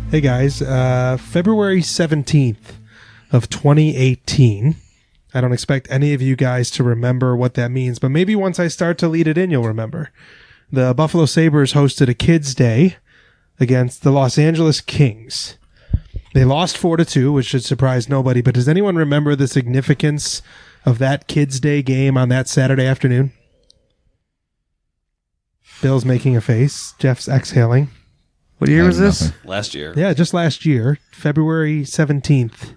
Hey guys, February 17th of 2018. I don't expect any of you guys to remember what that means, but maybe once I start to lead it in, you'll remember. The Buffalo Sabres hosted a Kids' Day against the Los Angeles Kings. They lost 4-2, which should surprise nobody, but does anyone remember the significance of that Kids' Day game on that Saturday afternoon? Bill's making a face. Jeff's exhaling. What year was this? Nothing. Last year. Yeah, just last year, February 17th.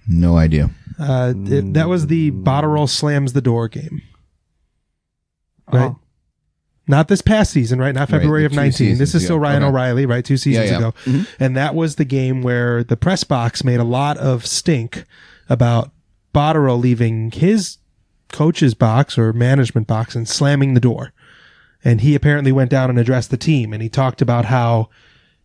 No idea. That was the Botterill slams the door game. Right? Oh. Not this past season, right? Not February Right, of the 19. 2 seasons This is still ago. Ryan Okay. O'Reilly, right? 2 seasons Yeah. ago. Mm-hmm. And that was the game where the press box made a lot of stink about Botterill leaving his coach's box or management box and slamming the door. And he apparently went down and addressed the team. And he talked about how,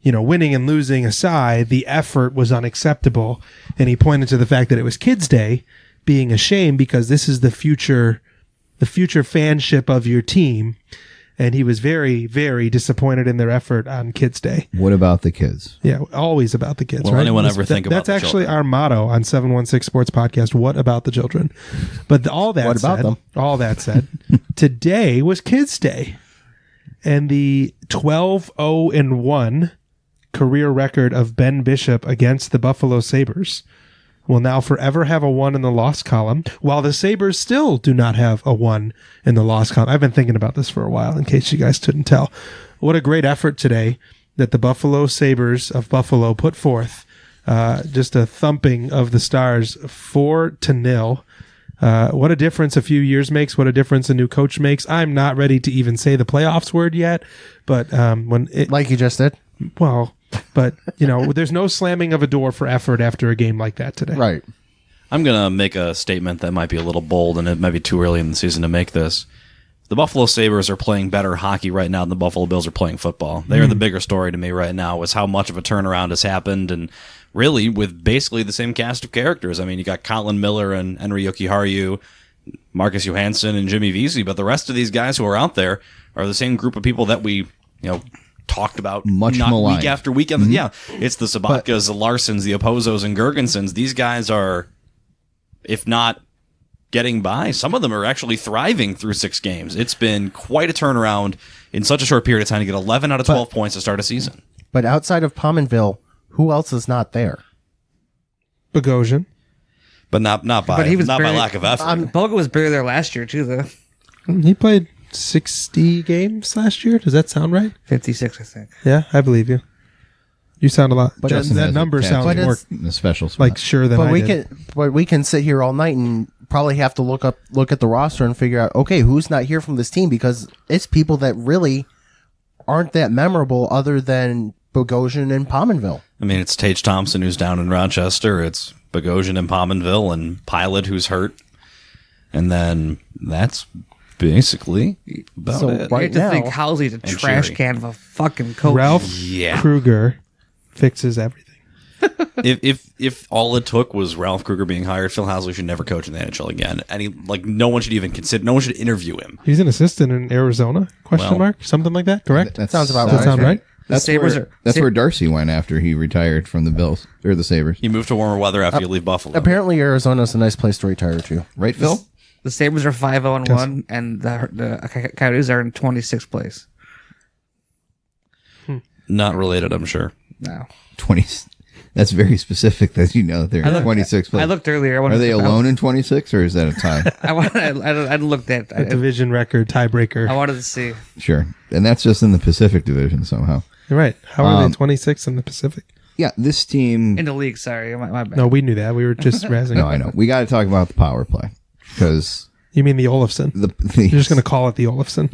you know, winning and losing aside, the effort was unacceptable. And he pointed to the fact that it was Kids' Day being a shame because this is the future fanship of your team. And he was very, very disappointed in their effort on Kids' Day. What about the kids? Yeah, always about the kids, Will right? anyone ever think about That's the actually children? our motto on 716 Sports Podcast. What about the children? But all that What about said, them? all that said, today was Kids' Day. And the 12-0-1 career record of Ben Bishop against the Buffalo Sabres will now forever have a 1 in the loss column, while the Sabres still do not have a 1 in the loss column. I've been thinking about this for a while, in case you guys couldn't tell. What a great effort today that the Buffalo Sabres of Buffalo put forth. Just a thumping of the Stars 4-0. What a difference a few years makes. What a difference a new coach makes. I'm not ready to even say the playoffs word yet, but like you just did. Well, but you know, there's no slamming of a door for effort after a game like that today. Right. I'm going to make a statement that might be a little bold, and it might be too early in the season to make this. The Buffalo Sabres are playing better hockey right now than the Buffalo Bills are playing football. They are the bigger story to me right now, is how much of a turnaround has happened, and really with basically the same cast of characters. I mean, you got Colin Miller and Henri Jokiharju, Marcus Johansson and Jimmy Vesey, but the rest of these guys who are out there are the same group of people that we, talked about Much not maligned. week after week. Mm-hmm. Yeah, it's the Sabatkas, the Larsons, the Opozos, and Gergensons. These guys are, if not getting by, some of them are actually thriving through 6 games. It's been quite a turnaround in such a short period of time to get 11 out of 12 points to start a season. But outside of Pominville, who else is not there? Bogosian. But not by But he was not by barely- lack of effort. Boga was barely there last year, too, though. He played 60 games last year. Does that sound right? 56, I think. Yeah, I believe you. You sound a lot. But Justin, Has that a number tattoo sounds more in the special spot. like sure than But I we did. we can sit here all night and probably have to look at the roster and figure out, okay, who's not here from this team, because it's people that really aren't that memorable other than Bogosian and Pominville. I mean, it's Tage Thompson who's down in Rochester. It's Bogosian and Pominville and Pilot who's hurt. And then that's basically about So, it. right I hate to now- think Housley's a And trash Sherry. can of a fucking coach. Ralph Yeah. Kruger fixes everything. If all it took was Ralph Kruger being hired, Phil Housley should never coach in the NHL again. And no one should even consider. No one should interview him. He's an assistant in Arizona? Question Well, mark? Something like that? Correct? That Sounds about Does that sound right? That's Sabres where, are- that's where Darcy went after he retired from the Bills or the Sabres. You move to warmer weather after you leave Buffalo. Apparently, Arizona's a nice place to retire to. Right, Phil? The Sabres are 5-0-1, and the Coyotes are in 26th place. Not related, I'm sure. No. 20. That's very specific that you know they're in 26 place. I looked earlier. Are they alone in 26 or is that a tie? I looked at A division record tiebreaker. I wanted to see. Sure. And that's just in the Pacific Division somehow. You're right. How are they 26 in the Pacific? Yeah, this team. In the league, sorry. My bad. No, we knew that. We were just razzing. No, I know. We got to talk about the power play because You mean the Olafson? You're just going to call it the Olafson?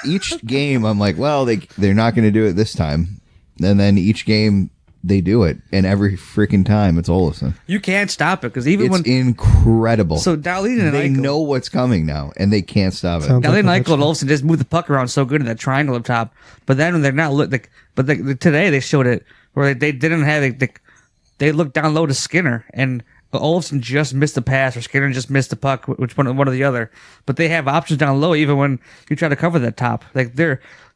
each game, I'm like, well, they're not going to do it this time. And then each game, they do it. And every freaking time, it's Olafson. You can't stop it, because even It's when... incredible. So Dahlin and they Eichel... know what's coming now, and they can't stop it. Sounds Dahlin like and Eichel and Olsen just move the puck around so good in that triangle up top. But then when they're not... Today they showed it where they didn't have... They looked down low to Skinner, and Olofsson just missed the pass or Skinner just missed the puck, which one or the other. But they have options down low even when you try to cover that top. Like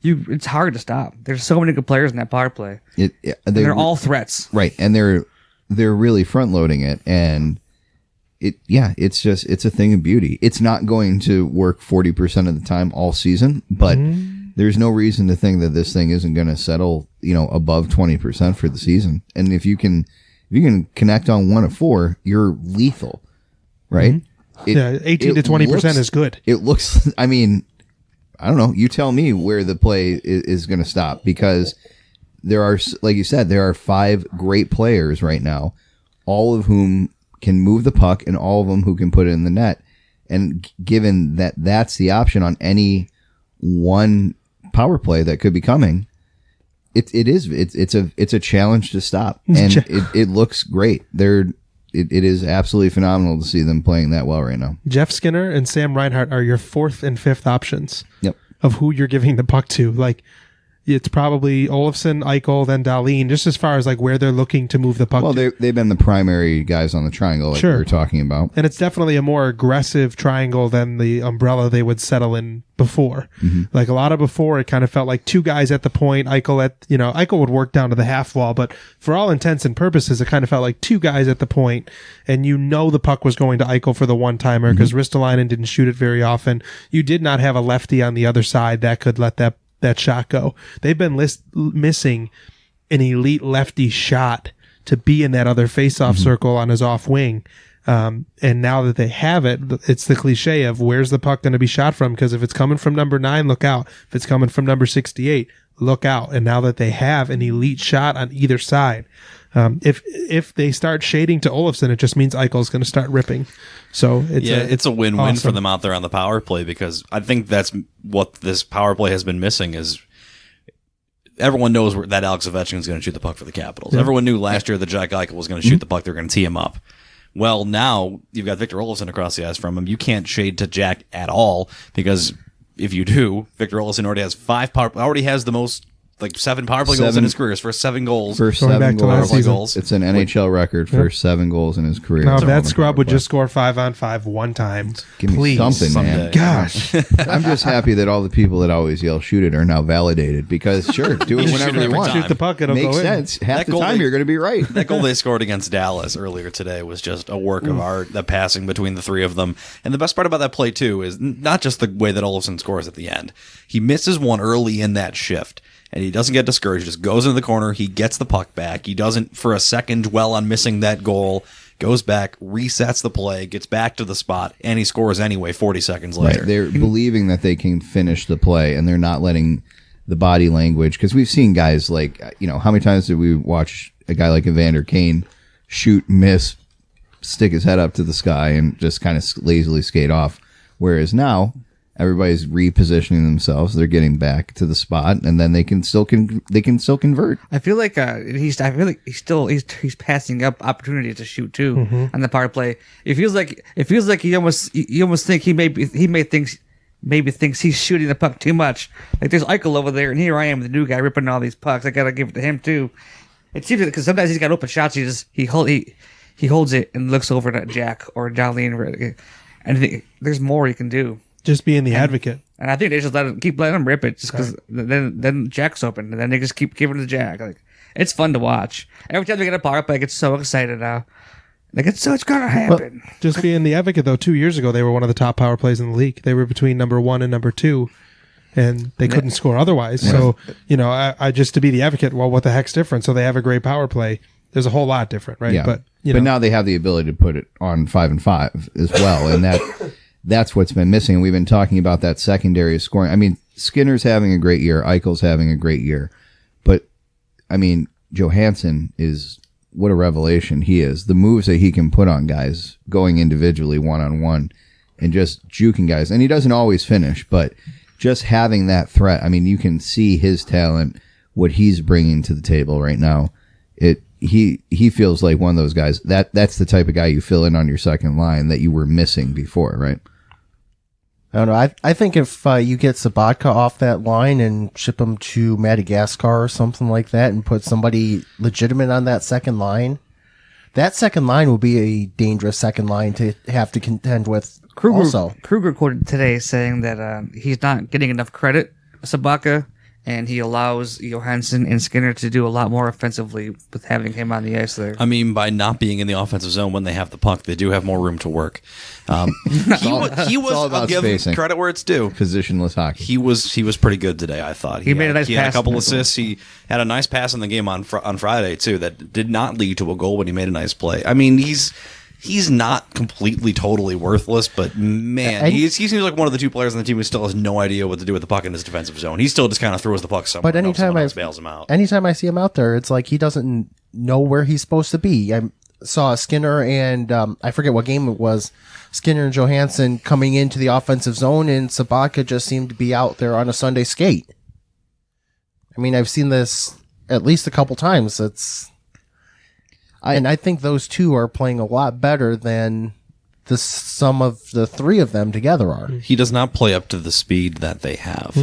it's hard to stop. There's so many good players in that power play. They're all threats. Right. And they're really front loading it, and it's a thing of beauty. It's not going to work 40% of the time all season, but there's no reason to think that this thing isn't going to settle, above 20% for the season. And if you can connect on 1 of 4, you're lethal, right? 18 to 20% is good. It looks, I don't know. You tell me where the play is going to stop, because there are, like you said, there are 5 great players right now, all of whom can move the puck and all of them who can put it in the net. And given that that's the option on any one power play that could be coming, it's a challenge to stop, and it looks great. It is absolutely phenomenal to see them playing that well right now. Jeff Skinner and Sam Reinhart are your 4th and 5th options. Yep. Of who you're giving the puck to. Like, it's probably Olofsson, Eichel, then Dahlin, just as far as like where they're looking to move the puck. Well, they've been the primary guys on the triangle, like we were talking about. And it's definitely a more aggressive triangle than the umbrella they would settle in before. Like a lot of before, it kind of felt like 2 guys at the point. Eichel would work down to the half wall, but for all intents and purposes, it kind of felt like 2 guys at the point, and the puck was going to Eichel for the one-timer because Ristolainen didn't shoot it very often. You did not have a lefty on the other side that could let that shot go. They've been missing an elite lefty shot to be in that other face-off circle on his off wing. And now that they have it, it's the cliche of where's the puck going to be shot from? Because if it's coming from number 9, look out. If it's coming from number 68, look out. And now that they have an elite shot on either side, if they start shading to Olofsson, it just means Eichel's going to start ripping. So it's a win-win for them out there on the power play, because I think that's what this power play has been missing is everyone knows that Alex Ovechkin is going to shoot the puck for the Capitals. Everyone knew last year that Jack Eichel was going to shoot the puck. They're going to tee him up. Well, now you've got Victor Olofsson across the ice from him. You can't shade to Jack at all, because if you do, Victor Olofsson already has the most, like 7 power play goals in his career. His first 7 goals. First 7 goals. It's an NHL record for 7 goals in his career. Now, if that scrub would just score 5-on-5 one time, give me something, man. Gosh. I'm just happy that all the people that always yell shoot it are now validated, because sure, do it whenever you want. Shoot the puck, it'll Makes go in. sense. Half the time you're going to be right. That goal they scored against Dallas earlier today was just a work of art, the passing between the 3 of them. And the best part about that play, too, is not just the way that Olofsson scores at the end. He misses one early in that shift, and he doesn't get discouraged. He just goes into the corner. He gets the puck back. He doesn't, for a second, dwell on missing that goal. Goes back, resets the play, gets back to the spot, and he scores anyway 40 seconds later. Right. They're believing that they can finish the play, and they're not letting the body language. Because we've seen guys like, how many times did we watch a guy like Evander Kane shoot, miss, stick his head up to the sky, and just kind of lazily skate off? Whereas now, everybody's repositioning themselves. They're getting back to the spot, and then they can still convert. I feel like he's passing up opportunities to shoot too on the power play. It feels like you almost think he maybe thinks he's shooting the puck too much. Like there's Eichel over there, and here I am, the new guy ripping all these pucks. I gotta give it to him too. It seems because sometimes he's got open shots. He holds it and looks over at Jack or Dahlin, and there's more he can do. Just being the advocate. And I think they just keep letting him rip it, just because then Jack's open, and then they just keep giving it to Jack. Like, it's fun to watch. Every time they get a power play, I get so excited now. Like, it's gonna happen. Well, just being the advocate, though, 2 years ago, they were one of the top power plays in the league. They were between number 1 and number 2, and they couldn't score otherwise. So, I just to be the advocate, well, what the heck's different? So they have a great power play. There's a whole lot different, right? Yeah. But now they have the ability to put it on 5-and-5 as well, and that's what's been missing. And we've been talking about that secondary scoring. I mean, Skinner's having a great year. Eichel's having a great year. But, I mean, Johansson is, what a revelation he is. The moves that he can put on guys, going individually one-on-one, and just juking guys. And he doesn't always finish, but just having that threat, I mean, you can see his talent, what he's bringing to the table right now. He feels like one of those guys. That's the type of guy you fill in on your second line that you were missing before, right? I don't know. I think if you get Sabatka off that line and ship him to Madagascar or something like that and put somebody legitimate on that second line, that second line will be a dangerous second line to have to contend with. Kruger quoted today saying that he's not getting enough credit, Sabaka, and he allows Johansson and Skinner to do a lot more offensively with having him on the ice there. I mean, by not being in the offensive zone when they have the puck, they do have more room to work. He was I'll give him credit where it's due. Positionless hockey. He was pretty good today, I thought. He made a nice He had pass. a couple assists. He had a nice pass in the game on Friday, too, that did not lead to a goal, but he made a nice play. I mean, he's not completely, totally worthless, but man, he seems like one of the two players on the team who still has no idea what to do with the puck in his defensive zone. He still just kind of throws the puck somewhere. But anytime bails him out. Anytime I see him out there, it's like he doesn't know where he's supposed to be. I saw Skinner and I forget what game it was. Skinner and Johansson coming into the offensive zone, and Sabaka just seemed to be out there on a Sunday skate. I mean, I've seen this at least a couple times. And I think those two are playing a lot better than the sum of the three of them together are. He does not play up to the speed that they have.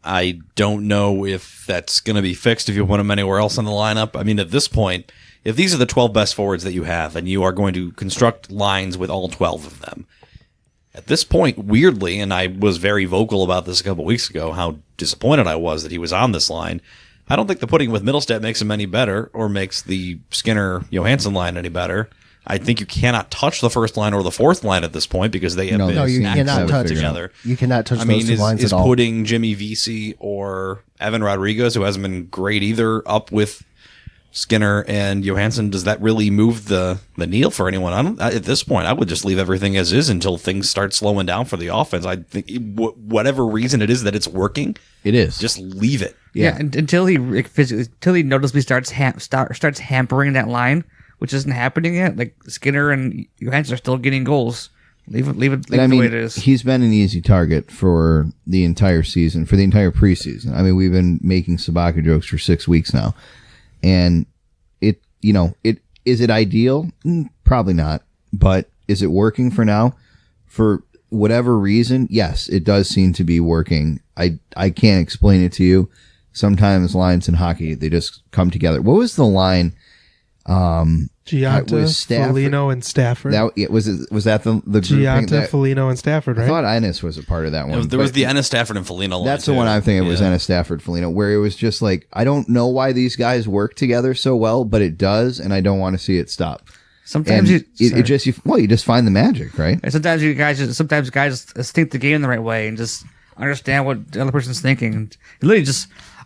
I don't know if that's going to be fixed if you put him anywhere else in the lineup. I mean, at this point, if these are the 12 best forwards that you have and you are going to construct lines with all 12 of them, at this point, weirdly, and I was very vocal about this a couple weeks ago, how disappointed I was that he was on this line, I don't think the putting with Middlestat makes him any better or makes the Skinner-Johansson line any better. I think you cannot touch the first line or the fourth line at this point because they have been you cannot touch together. You cannot touch those two lines is at all. Putting Jimmy Vesey or Evan Rodriguez, who hasn't been great either, up with Skinner and Johansson, does that really move the needle for anyone? At this point, I would just leave everything as is until things start slowing down for the offense. I think whatever reason it is that it's working, it is. Just leave it. Yeah, until he noticeably starts hampering that line, which isn't happening yet. Like Skinner and Johansson are still getting goals. Leave it the way it is. He's been an easy target for the entire season, for the entire preseason. I mean, we've been making Sabaka jokes for 6 weeks now, and it is it ideal? Probably not, but is it working for now? For whatever reason, yes, it does seem to be working. I can't explain it to you. Sometimes lines in hockey, they just come together. What was the line? Gianta, Foligno, and Stafford. Was that the group? Gianta, Foligno, and Stafford, right? I thought Ennis was a part of that one. There was the Ennis, Stafford, and Foligno line. That's the one I'm thinking. It was Ennis, Stafford, Foligno, where it was just like, I don't know why these guys work together so well, but it does, and I don't want to see it stop. Sometimes you just find the magic, right? And sometimes guys just think the game the right way and just understand what the other person's thinking. And literally,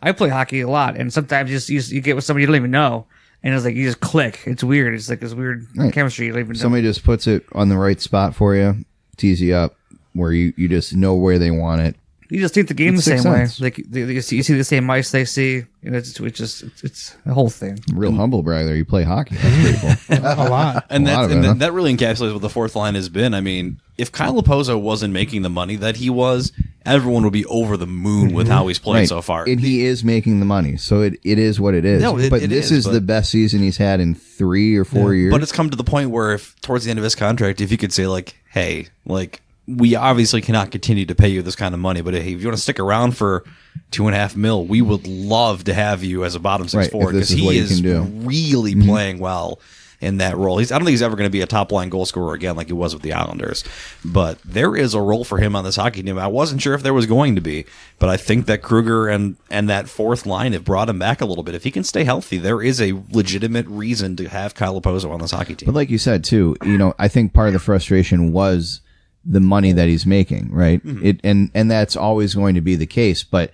I play hockey a lot, and sometimes you get with somebody you don't even know, and it's like you just click. It's weird. It's like this weird chemistry you don't even know. Somebody just puts it on the right spot for you, tees you up, where you just know where they want it. You just think the game the same way. Like you see the same ice they see. It's a whole thing. Real humble brag there. You play hockey. That's pretty cool. A lot. And that really encapsulates what the fourth line has been. I mean, if Kyle Raposo wasn't making the money that he was, everyone would be over the moon with how he's played so far. And he is making the money, so it is what it is. But this is the best season he's had in 3 or 4 years. But it's come to the point where if towards the end of his contract, if you could say like, hey, like, we obviously cannot continue to pay you this kind of money, but hey, if you want to stick around for $2.5 million, we would love to have you as a bottom six forward because he is really playing well in that role. I don't think he's ever going to be a top line goal scorer again like he was with the Islanders, but there is a role for him on this hockey team. I wasn't sure if there was going to be, but I think that Kruger and that fourth line have brought him back a little bit. If he can stay healthy, there is a legitimate reason to have Kyle Raposo on this hockey team. But like you said too, I think part of the frustration was the money that he's making, right? And that's always going to be the case, but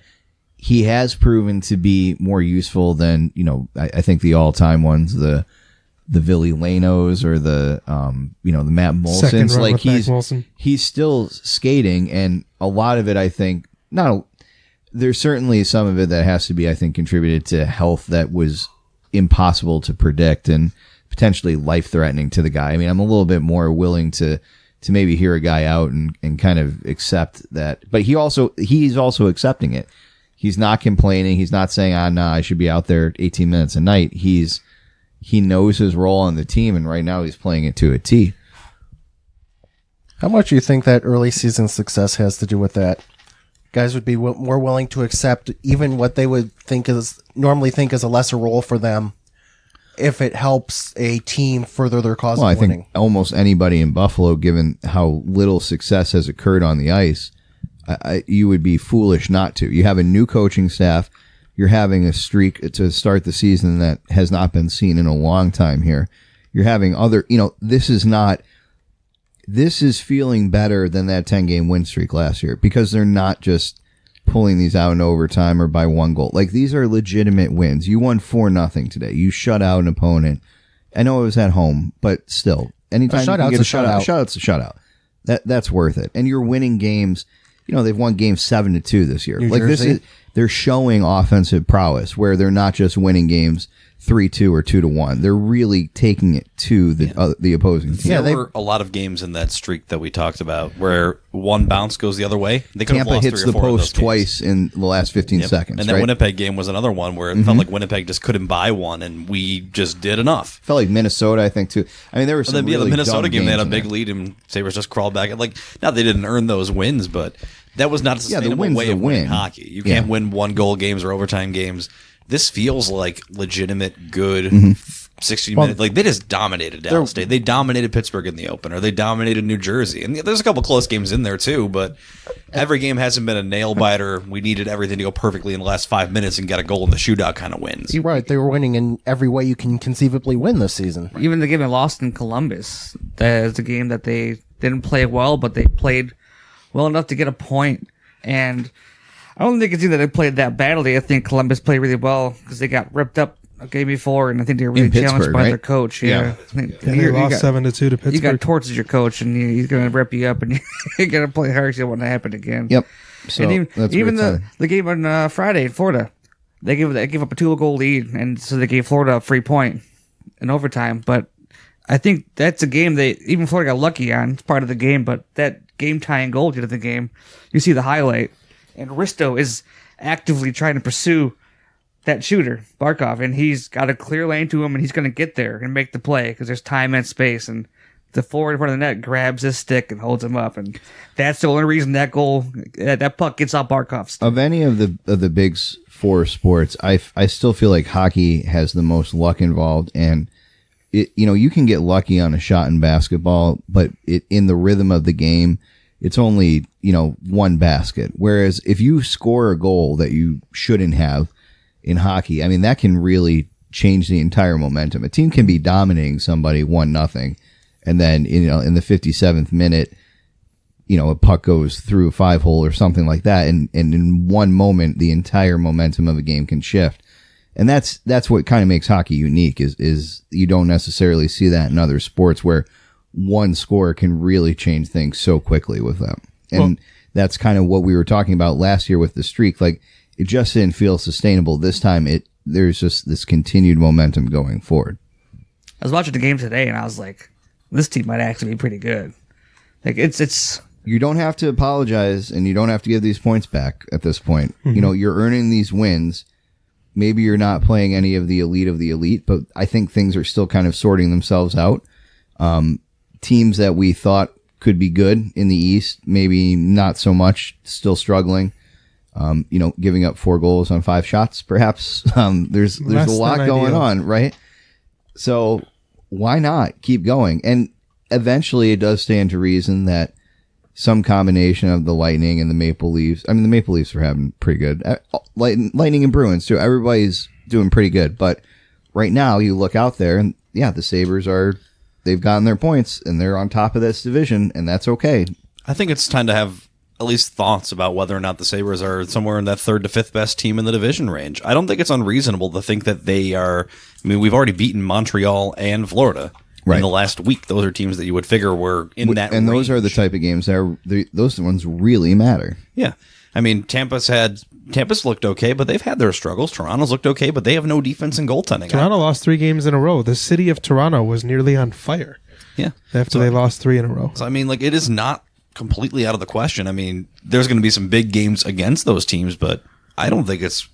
he has proven to be more useful than, I think the all-time ones, the Ville Lanos or the Matt Molsons. Like he's still skating, and a lot of it, I think, there's certainly some of it that has to be, I think, contributed to health that was impossible to predict and potentially life-threatening to the guy. I mean, I'm a little bit more willing to maybe hear a guy out and kind of accept that. But he's also accepting it. He's not complaining. He's not saying, I should be out there 18 minutes a night. He knows his role on the team, and right now he's playing it to a T. How much do you think that early season success has to do with that? Guys would be more willing to accept even what they would normally think is a lesser role for them if it helps a team further their cause Well, I of winning. think almost anybody in Buffalo, given how little success has occurred on the ice, you would be foolish not to. You have a new coaching staff. You're having a streak to start the season that has not been seen in a long time here. You're having this is feeling better than that 10-game win streak last year because they're not just pulling these out in overtime or by one goal. Like, these are legitimate wins. You won 4-0 today. You shut out an opponent. I know it was at home, but still, anytime you can get a shutout's a shutout. That's worth it. And you're winning games. They've won games 7-2 this year. New Jersey. They're showing offensive prowess where they're not just winning games 3-2 or 2-1. They're really taking it to the opposing team. Yeah, there were a lot of games in that streak that we talked about where one bounce goes the other way. They could have Tampa lost hits 3 or the 4 of those post twice in the last 15 seconds. And that right? Winnipeg game was another one where it felt like Winnipeg just couldn't buy one, and we just did enough. Felt like Minnesota, I think, too. I mean, there were some really the Minnesota dumb game, they had a games in big there. lead, and Sabres just crawled back. Now, they didn't earn those wins, but that was not a sustainable win's way the of winning win. hockey. You can't win one-goal games or overtime games. This feels like legitimate, good 60-minute. Like, they just dominated Dallas State. They dominated Pittsburgh in the opener. They dominated New Jersey. And there's a couple close games in there, too, but every game hasn't been a nail-biter. We needed everything to go perfectly in the last 5 minutes and get a goal in the shootout kind of wins. You're right. They were winning in every way you can conceivably win this season. Even the game they lost in Columbus, that is a game that they didn't play well, but they played well enough to get a point. And I don't think it's either they played that badly. I think Columbus played really well because they got ripped up a game before, and I think they were really challenged by their coach. Yeah. They lost 7-2 to Pittsburgh. You got Torts as your coach, and he's going to rip you up, and you're going to play hard so it won't happen again. Yep. So and that's even very the game on Friday in Florida, they gave up a 2-goal lead, and so they gave Florida a free point in overtime. But I think that's a game even Florida got lucky on. It's part of the game, but that game tying goal to the game, you see the highlight, and Risto is actively trying to pursue that shooter, Barkov, and he's got a clear lane to him, and he's going to get there and make the play because there's time and space, and the forward in front of the net grabs his stick and holds him up, and that's the only reason that puck gets off Barkov's stick. Of any of the big four sports, I still feel like hockey has the most luck involved, and you can get lucky on a shot in basketball, but in the rhythm of the game, it's only one basket. Whereas if you score a goal that you shouldn't have in hockey, I mean, that can really change the entire momentum. A team can be dominating somebody 1-0, and then in the 57th minute, a puck goes through a 5-hole or something like that, and in one moment, the entire momentum of a game can shift. And that's what kind of makes hockey unique is you don't necessarily see that in other sports where one score can really change things so quickly with them. And that's kind of what we were talking about last year with the streak. Like, it just didn't feel sustainable. This time there's just this continued momentum going forward. I was watching the game today, and I was like, this team might actually be pretty good. Like, it's You don't have to apologize, and you don't have to give these points back at this point. You're earning these wins. Maybe you're not playing any of the elite, but I think things are still kind of sorting themselves out. Teams that we thought could be good in the East, maybe not so much, still struggling. Giving up 4 goals on 5 shots, perhaps. There's a lot going on, right? So why not keep going? And eventually it does stand to reason that some combination of the Lightning and the Maple Leafs. I mean, the Maple Leafs are having pretty good. Lightning and Bruins, too. Everybody's doing pretty good. But right now, you look out there, and the Sabres they've gotten their points, and they're on top of this division, and that's okay. I think it's time to have at least thoughts about whether or not the Sabres are somewhere in that 3rd to 5th best team in the division range. I don't think it's unreasonable to think that they are. I mean, we've already beaten Montreal and Florida. In the last week. Those are teams that you would figure were in that and range. Those are the type of games that those ones really matter. Yeah. I mean, Tampa's looked okay, but they've had their struggles. Toronto's looked okay, but they have no defense and goaltending. Toronto lost 3 games in a row. The city of Toronto was nearly on fire. Yeah. After they lost 3 in a row. So, I mean, it is not completely out of the question. I mean, there's going to be some big games against those teams, but I don't think it's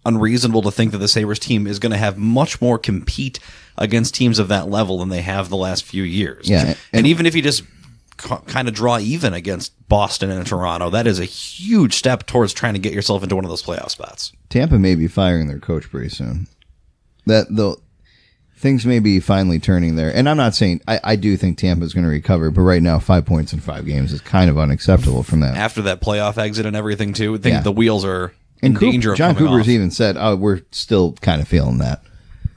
unreasonable to think that the Sabres team is going to have much more compete against teams of that level than they have the last few years. Yeah, and even if you just kind of draw even against Boston and Toronto, that is a huge step towards trying to get yourself into one of those playoff spots. Tampa may be firing their coach pretty soon. things may be finally turning there. And I'm not saying I do think Tampa's going to recover, but right now 5 points in 5 games is kind of unacceptable from that. After that playoff exit and everything too, I think the wheels are in And danger of John coming Kruger's off. even said, "Oh, we're still kind of feeling that,"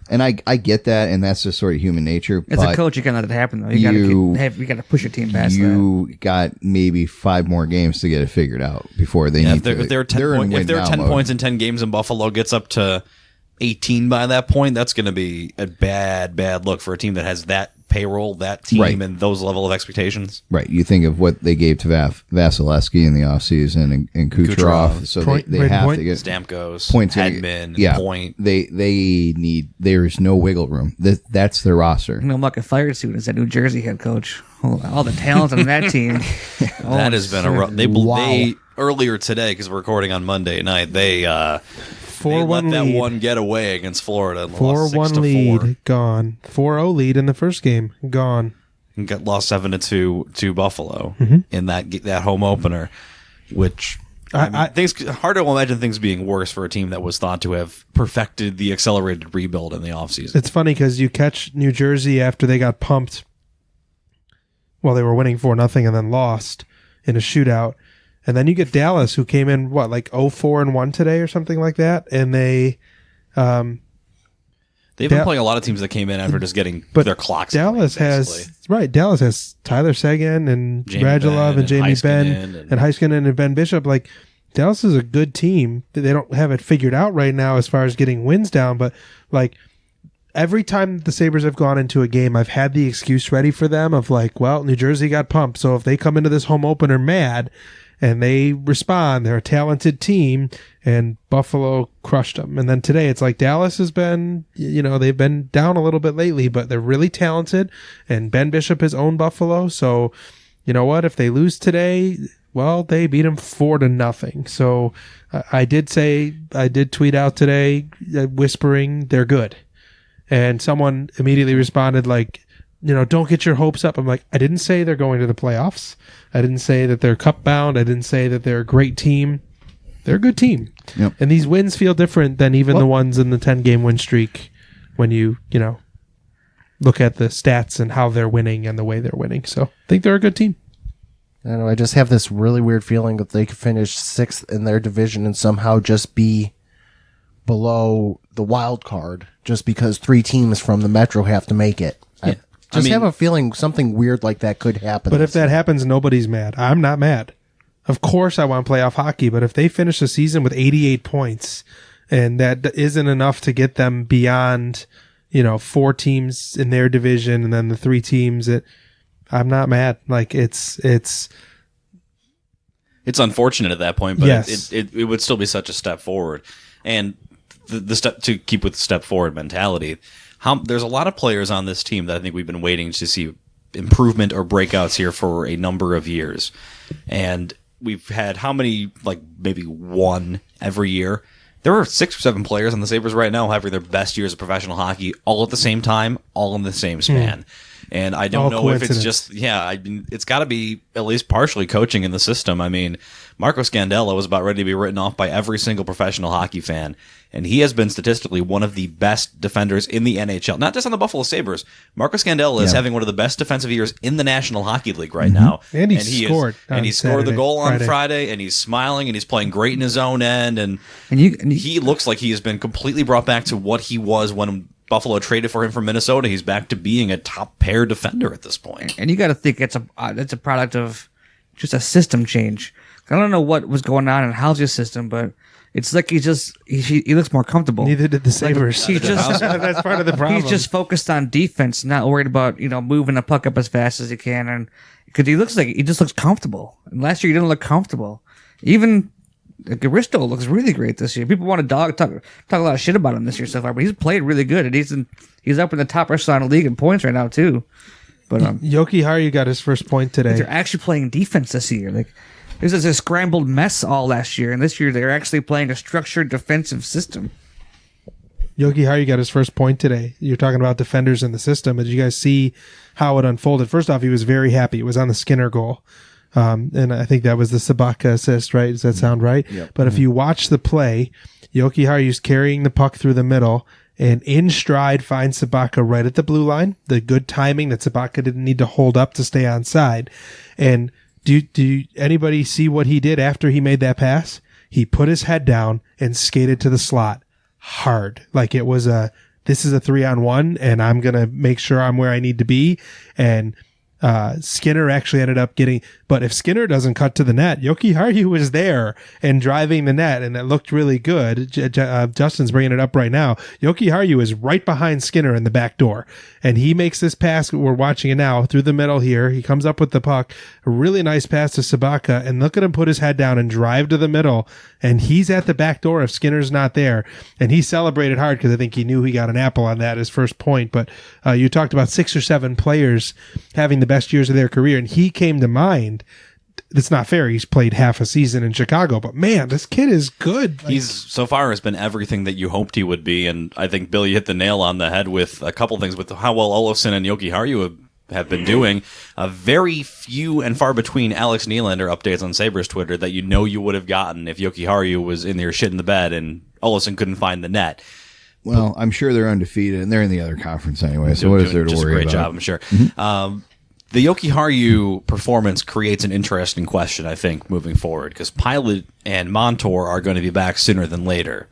and I get that, and that's just sort of human nature. As but a coach, you can't let it happen though. You got to push your team past that. you got maybe 5 more games to get it figured out before they need If they're 10 points in 10 games and Buffalo gets up to 18 by that point, that's going to be a bad look for a team that has that payroll, that team, Right. and those level of expectations. Right. You think of what they gave to Vasilevsky in the offseason and Kucherov. So they have to get Stamkos, points. Hedman, Point. They need. There's no wiggle room. That's their roster. I'm like a fired soon as that New Jersey head coach. All the talent on that team. That has been a rough. They earlier today, because we're recording on Monday night, they 4-1 let that lead. one get away against Florida and lost 4-1 6-4. lead, gone. 4-0 lead in the first game, gone. And got lost 7-2 to Buffalo Mm-hmm. in that home opener, which things hard to imagine things being worse for a team that was thought to have perfected the accelerated rebuild in the offseason. It's funny because you catch New Jersey after they got pumped while they were winning 4-0 and then lost in a shootout. And then you get Dallas, who came in, 0-4-1 today or something like that. And They've been playing a lot of teams that came in after just getting their clocks. Dallas Dallas has Tyler Seguin and Jamie Radulov Benn and Jamie Benn and and Heiskanen and Ben Bishop. Dallas is a good team. They don't have it figured out right now as far as getting wins down, but every time the Sabres have gone into a game, I've had the excuse ready for them of New Jersey got pumped, so if they come into this home opener mad and they respond, they're a talented team, and Buffalo crushed them. And then today it's Dallas has been, they've been down a little bit lately, but they're really talented, and Ben Bishop has owned Buffalo, so you know what? If they lose today, they beat them 4-0. So I did tweet out today whispering they're good. And someone immediately responded don't get your hopes up. I'm I didn't say they're going to the playoffs. I didn't say that they're cup bound. I didn't say that they're a great team. They're a good team. Yep. And these wins feel different than even the ones in the 10-game win streak when you look at the stats and how they're winning and the way they're winning. So I think they're a good team. I know. I just have this really weird feeling that they could finish 6th in their division and somehow just be below the wild card just because 3 teams from the Metro have to make it. Yeah. I have a feeling something weird like that could happen. But if that happens, nobody's mad. I'm not mad. Of course I want playoff hockey, but if they finish the season with 88 points and that isn't enough to get them beyond, 4 teams in their division and then the 3 teams I'm not mad. It's unfortunate at that point, but yes. it would still be such a step forward. And the step to keep with the step forward mentality, there's a lot of players on this team that I think we've been waiting to see improvement or breakouts here for a number of years. And we've had how many, maybe 1 every year? There are 6 or 7 players on the Sabres right now having their best years of professional hockey all at the same time, all in the same span. And I don't know if it's just, it's got to be at least partially coaching in the system. I mean, Marco Scandella was about ready to be written off by every single professional hockey fan. And he has been statistically one of the best defenders in the NHL, not just on the Buffalo Sabres. Marco Scandella is having one of the best defensive years in the National Hockey League right now. And he scored. And he scored the goal on Friday, and he's smiling, and he's playing great in his own end. And he looks like he has been completely brought back to what he was when Buffalo traded for him from Minnesota. He's back to being a top pair defender at this point. And you got to think it's a product of just a system change. I don't know what was going on in Housley's system, but it's he looks more comfortable. Neither did the Sabres. That's part of the problem. He's just focused on defense, not worried about moving the puck up as fast as he can, and because he just looks comfortable. And last year he didn't look comfortable. Even Garisto looks really great this year. People want to talk a lot of shit about him this year so far, but he's played really good, and he's up in the top echelon of the league in points right now too. But Yoki Haru got his first point today. They're actually playing defense this year. This is a scrambled mess all last year, and this year they're actually playing a structured defensive system. Yoki Haru got his first point today. You're talking about defenders in the system. Did you guys see how it unfolded? First off, he was very happy. It was on the Skinner goal. And I think that was the Sabaka assist, right? Does that sound right? Yep. But if you watch the play, Yoki Haru's carrying the puck through the middle, and in stride finds Sabaka right at the blue line. The good timing that Sabaka didn't need to hold up to stay onside. And do anybody see what he did after he made that pass? He put his head down and skated to the slot hard. Like it was this is a 3-on-1 and I'm going to make sure I'm where I need to be. And Skinner actually ended up getting, but if Skinner doesn't cut to the net, Yoki Haru was there and driving the net, and it looked really good. Justin's bringing it up right now. Yoki Haru is right behind Skinner in the back door, and he makes this pass. We're watching it now through the middle here. He comes up with the puck, a really nice pass to Sabaka, and look at him put his head down and drive to the middle, and he's at the back door if Skinner's not there, and he celebrated hard because I think he knew he got an apple on that, his first point. But you talked about 6 or 7 players having the best years of their career, and he came to mind. It's not fair. He's played half a season in Chicago, but man, this kid is good. He's so far has been everything that you hoped he would be, and I think Billy hit the nail on the head with a couple things with how well Olofsson and Yoki Haru have been doing. Very few and far between Alex Nylander updates on Sabres Twitter that you would have gotten if Yoki Haru was in there shit in the bed and Olofsson couldn't find the net. Well, I'm sure they're undefeated, and they're in the other conference anyway, so what is there to worry about? Great job, I'm sure. Mm-hmm. The Yoki Haru performance creates an interesting question, I think, moving forward, because Pilot and Montour are going to be back sooner than later.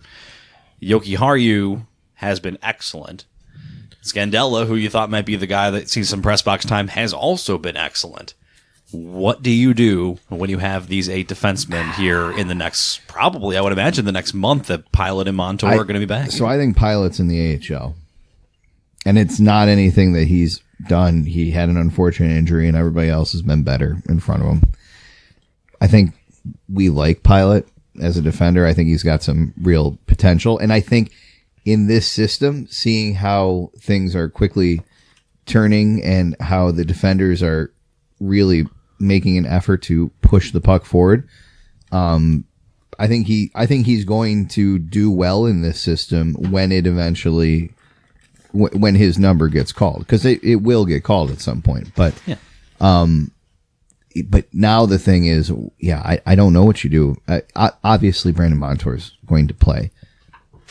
Yoki Haru has been excellent. Scandella, who you thought might be the guy that sees some press box time, has also been excellent. What do you do when you have these 8 defensemen here in the next, probably, I would imagine, the next month that Pilot and Montour are going to be back? So I think Pilot's in the AHL. And it's not anything that he's done. He had an unfortunate injury, and everybody else has been better in front of him. I think we like Pilot as a defender. I think he's got some real potential. And I think in this system, seeing how things are quickly turning and how the defenders are really making an effort to push the puck forward, I think he's going to do well in this system when it eventually, when his number gets called, because it will get called at some point. But but now the thing is, I don't know what you do. Obviously, Brandon Montour is going to play.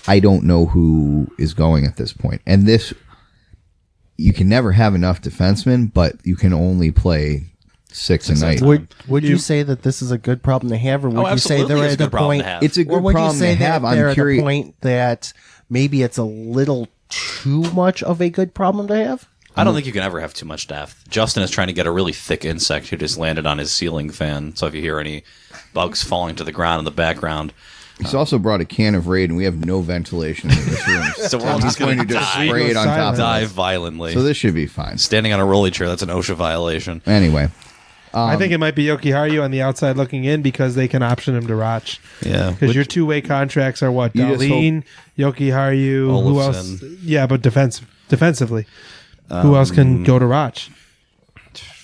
I don't know who is going at this point. And this, you can never have enough defensemen, but you can only play 6 a night. Would you say that this is a good problem to have, or would you say they're at the point? It's a good problem to have. I'm curious. At the point that maybe it's a little too much of a good problem to have? I don't think you can ever have too much depth. Justin is trying to get a really thick insect who just landed on his ceiling fan. So if you hear any bugs falling to the ground in the background. He's also brought a can of Raid, and we have no ventilation in this room. So we're all just going to just spray it on top of us. Die violently. So this should be fine. Standing on a rolly chair, that's an OSHA violation. Anyway. I think it might be Yoki Haru on the outside looking in because they can option him to Roch. Yeah. Because your 2-way contracts are what? Darlene, Yoki Haru, who else? Yeah, but defensively. Who else can go to Roch?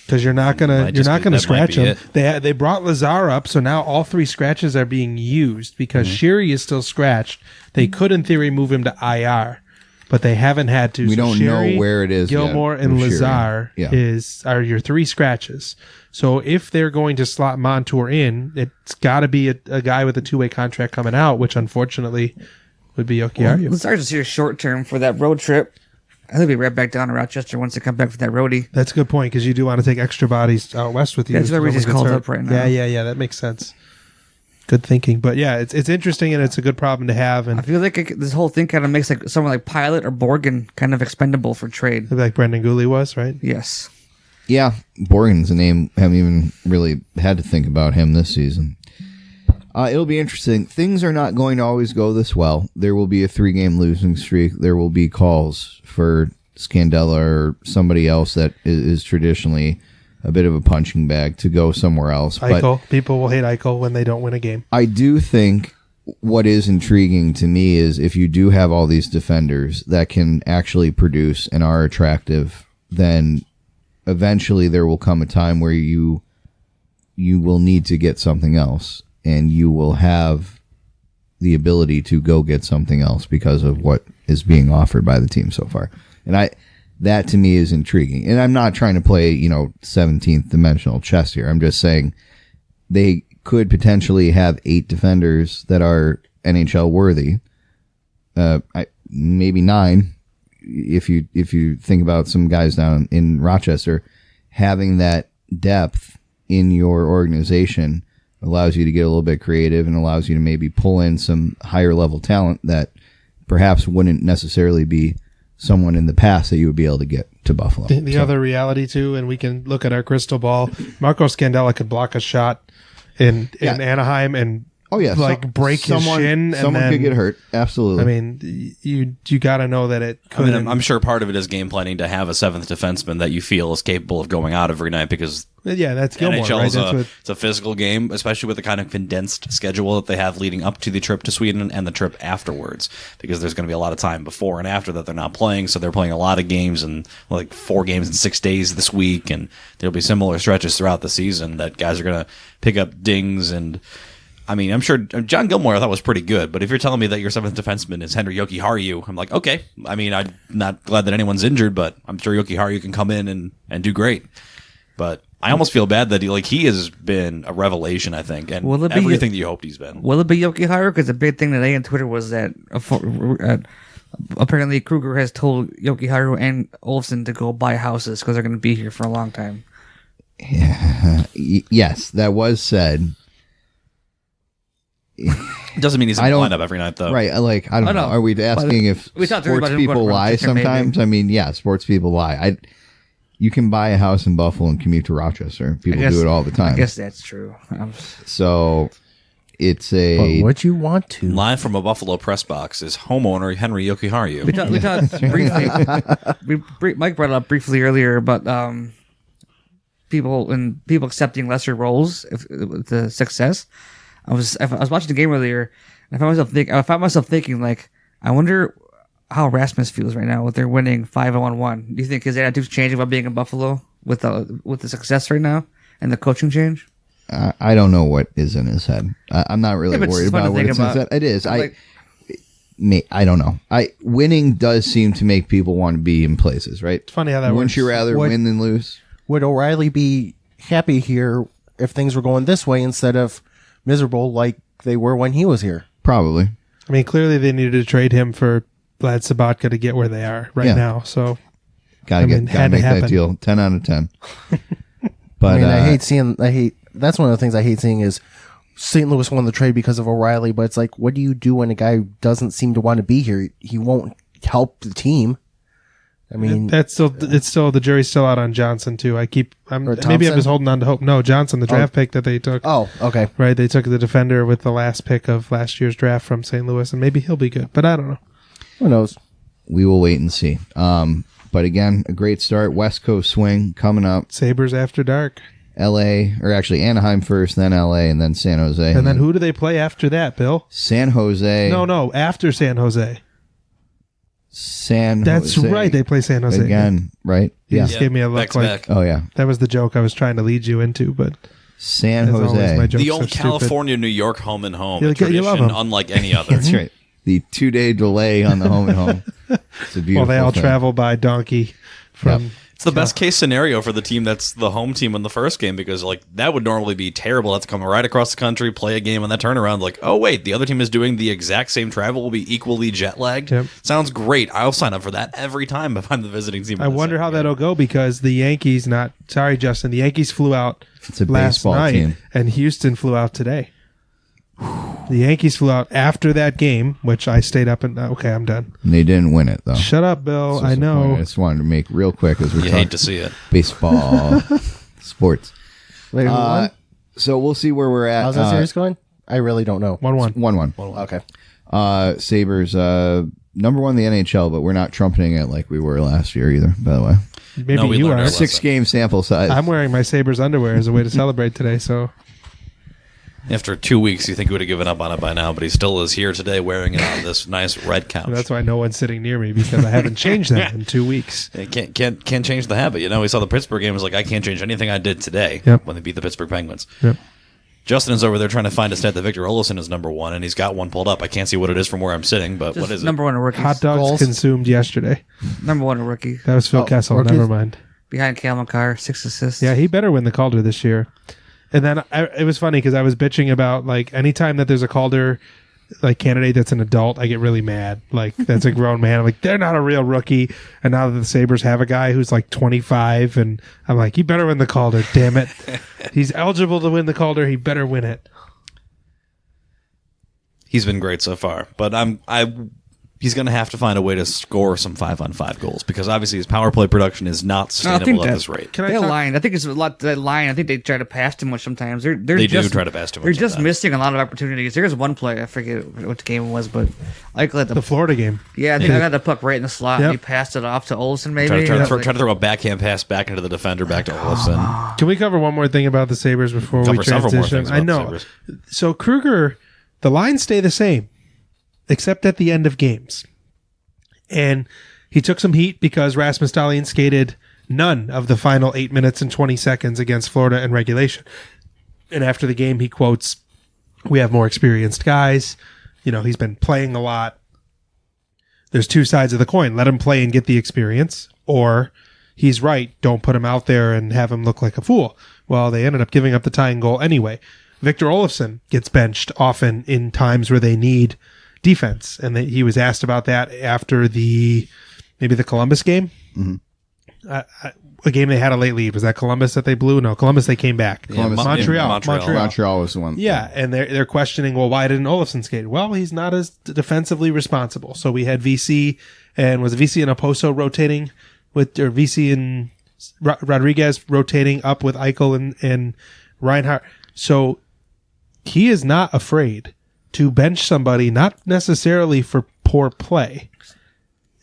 Because you're not gonna scratch him. They brought Lazar up, so now all 3 scratches are being used because Sherry is still scratched. They could, in theory, move him to IR, but they haven't had to. We don't Sherry, know where it is. Gilmore and Lazar are your 3 scratches. So if they're going to slot Montour in, it's got to be a guy with a 2-way contract coming out, which unfortunately would be Yoki Haru. Lazar's just here short term for that road trip. I think he'll be right back down to Rochester once they come back from that roadie. That's a good point, because you do want to take extra bodies out west with you. That's why we just called up right now. Yeah, that makes sense. Good thinking. But yeah, it's interesting, and it's a good problem to have. And I feel like this whole thing kind of makes like someone like Pilot or Borgen kind of expendable for trade. Like Brendan Gooley was, right? Yes. Yeah, Borgen's a name. Haven't even really had to think about him this season. It'll be interesting. Things are not going to always go this well. There will be a 3-game losing streak. There will be calls for Scandella or somebody else that is traditionally a bit of a punching bag to go somewhere else. Eichel. People will hate Eichel when they don't win a game. I do think what is intriguing to me is if you do have all these defenders that can actually produce and are attractive, then eventually there will come a time where you will need to get something else. And you will have the ability to go get something else because of what is being offered by the team so far. And that to me is intriguing. And I'm not trying to play, 17th dimensional chess here. I'm just saying they could potentially have 8 defenders that are NHL worthy. maybe 9. If you think about some guys down in Rochester, having that depth in your organization allows you to get a little bit creative and allows you to maybe pull in some higher level talent that perhaps wouldn't necessarily be someone in the past that you would be able to get to Buffalo. The other reality too, and we can look at our crystal ball. Marco Scandella could block a shot in Anaheim and break his shin. Someone could get hurt. Absolutely. I mean, you got to know that it could. I'm sure part of it is game planning to have a 7th defenseman that you feel is capable of going out every night because that's Gilmore. NHL right? it's a physical game, especially with the kind of condensed schedule that they have leading up to the trip to Sweden and the trip afterwards, because there's going to be a lot of time before and after that they're not playing, so they're playing a lot of games and 4 games in 6 days this week, and there'll be similar stretches throughout the season that guys are going to pick up dings. And I mean, I'm sure John Gilmore I thought was pretty good, but if you're telling me that your 7th defenseman is Henry Jokiharju, I'm like, okay. I mean, I'm not glad that anyone's injured, but I'm sure Jokiharju can come in and do great. But I almost feel bad that he has been a revelation, I think, and everything that you hoped he's been. Will it be Jokiharju? Because the big thing today on Twitter was that apparently Kruger has told Jokiharju and Olsen to go buy houses because they're going to be here for a long time. Yeah. Yes, that was said. Doesn't mean he's in the lineup every night, though. Right. I don't know. Are we asking if sports people lie sometimes? I mean, yeah, sports people lie. You can buy a house in Buffalo and commute to Rochester. People do it all the time. I guess that's true. So it's a... But would you want to? Live from a Buffalo press box is homeowner Henry Jokiharju. We talked briefly. Mike brought it up briefly earlier about people accepting lesser roles if the success. I was watching the game earlier, and I found myself thinking, I wonder how Rasmus feels right now with their winning 5-1-1. Do you think his attitude's changing about being in Buffalo with the success right now and the coaching change? I don't know what is in his head. I'm not really worried about what is in his head. It is. I don't know. Winning does seem to make people want to be in places, right? It's funny how that works. Wouldn't you rather win than lose? Would O'Reilly be happy here if things were going this way instead of miserable like they were when he was here? Probably. I mean, clearly they needed to trade him for Vlad Sabatka to get where they are now. So gotta make that deal 10 out of 10. But that's one of the things I hate seeing is St. Louis won the trade because of O'Reilly, but it's what do you do when a guy doesn't seem to want to be here? He won't help the team. I mean, it's still the jury's still out on Johnson too. maybe I'm just holding on to hope. No, Johnson, the draft pick that they took. Oh, okay. Right, they took the defender with the last pick of last year's draft from St. Louis, and maybe he'll be good, but I don't know. Who knows? We will wait and see. But again, a great start. West Coast swing coming up. Sabres after dark. Anaheim first, then LA, and then San Jose. And then who do they play after that, Bill? San Jose. No, after San Jose. That's right. They play San Jose again, right? You just gave me a look back. Oh yeah, that was the joke I was trying to lead you into. But San Jose, always, the old California, New York home and home, a you love tradition 'em. unlike any other. That's right. The 2-day delay on the home and home. It's a beautiful. Well, they all thing. travel by donkey from. Yep. It's the best case scenario for the team that's the home team in the first game, because that would normally be terrible. That's come right across the country, play a game on that turnaround. Oh wait, the other team is doing the exact same travel, will be equally jet lagged. Yep. Sounds great. I'll sign up for that every time if I'm the visiting team. I wonder how that'll go, because the Yankees Justin, the Yankees flew out It's a last baseball night, team. and Houston flew out today. The Yankees flew out after that game, which I stayed up and okay, I'm done. And they didn't win it though. Shut up, Bill. So I know. I just wanted to make real quick as we You talk hate to see it. baseball, sports. Wait, who won? So we'll see where we're at. How's that series going? I really don't know. 1-1. 1-1. Okay. Sabres, number 1 in the NHL, but we're not trumpeting it like we were last year either, by the way. Maybe No, we you learned are. our 6-game sample size. I'm wearing my Sabres underwear as a way to celebrate today, so After 2 weeks, you think he would have given up on it by now, but he still is here today wearing it on this nice red couch. that's why no one's sitting near me, because I haven't changed that in 2 weeks. He can't change the habit. We saw the Pittsburgh game. It was I can't change anything I did today when they beat the Pittsburgh Penguins. Yep. Justin is over there trying to find a stat that Victor Olofsson is number 1, and he's got one pulled up. I can't see what it is from where I'm sitting, but what is it? Number 1 in rookies. Hot dogs Goals. consumed yesterday. Number 1 in rookie. That was Phil Kessel. rookies? Never mind. Behind Cale Makar, 6 assists. Yeah, he better win the Calder this year. And then it was funny because I was bitching about anytime that there's a Calder like candidate that's an adult, I get really mad. Like that's a grown man. I'm like, they're not a real rookie. And now that the Sabres have a guy who's like 25, and I'm like, he better win the Calder. Damn it, he's eligible to win the Calder. He better win it. He's been great so far, but he's going to have to find a way to score some 5-on-5 goals because obviously his power play production is not sustainable at this rate. They're lying. I think it's a lot. That line. I think they try to pass too much sometimes. They do try to pass too much. They're just sometimes. missing a lot of opportunities. There's one play. I forget what game it was, but Eichel had The Florida game. Yeah, I think I got the puck right in the slot. Yep. And he passed it off to Olsen. Maybe Try to throw a backhand pass back into the defender, back to Olsen. Can we cover one more thing about the Sabres before we Cover several more transition? things I about the know. Sabres. So Kruger, the lines stay the same, except at the end of games. And he took some heat because Rasmus Dahlin skated none of the final 8 minutes and 20 seconds against Florida in regulation. And after the game, he quotes, "We have more experienced guys. He's been playing a lot. There's two sides of the coin. Let him play and get the experience. Or he's right. Don't put him out there and have him look like a fool." Well, they ended up giving up the tying goal anyway. Victor Olofsson gets benched often in times where they need defense, and he was asked about that after maybe the Columbus game. Mm-hmm. A game they had a late lead. Was that Columbus that they blew? No, Columbus they came back. Yeah, Montreal was the one. Yeah, and they're questioning, well, why didn't Olofsson skate? Well, he's not as defensively responsible. So we had VC and Oposo rotating or VC and Rodriguez rotating up with Eichel and Reinhart. So he is not afraid to bench somebody, not necessarily for poor play.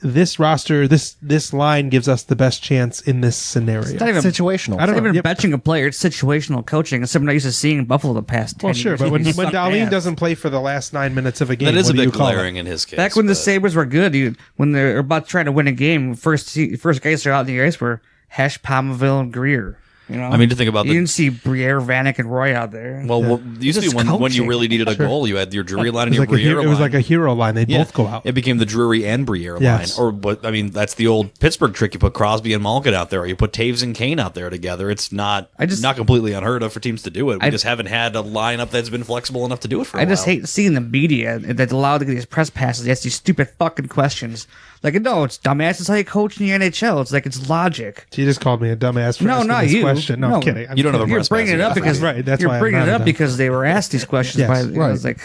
This roster, this line gives us the best chance in this scenario. It's not even situational. I don't It's not know. even benching a player. It's situational coaching. It's something I used to see in Buffalo the past 10 Well, sure, years. but when He sucked Dahlin ass. doesn't play for the last 9 minutes of a game, That is what a do you bit call glaring it? in his case. Back when the but- Sabres were good, when they're about trying to win a game, first guys are out in the ice were Hesh, Palmaville, and Greer. I mean, to think about you didn't see Briere, Vanek, and Roy out there. Well, it used to be Just when you coaching. really needed a goal, you had your Drury line It and was, your Briere line. it was like a hero line. They'd both go out. It became the Drury and Briere Yes. line. Or what? I mean, that's the old Pittsburgh trick. You put Crosby and Malkin out there, or you put Taves and Kane out there together. It's not completely unheard of for teams to do it. We just haven't had a lineup that's been flexible enough to do it for a while. I just hate seeing the media that allowed to get these press passes. They ask these stupid fucking questions. Like, no, it's dumbass. It's how you coach in the NHL. It's like, it's logic. She just called me a dumbass for No, asking not this you. question. No, I'm kidding. You don't have a You're press bringing it pass up yet. because Right, that's you're why I'm bringing not it up a- because they were asked these questions. Yes, by right. It's like,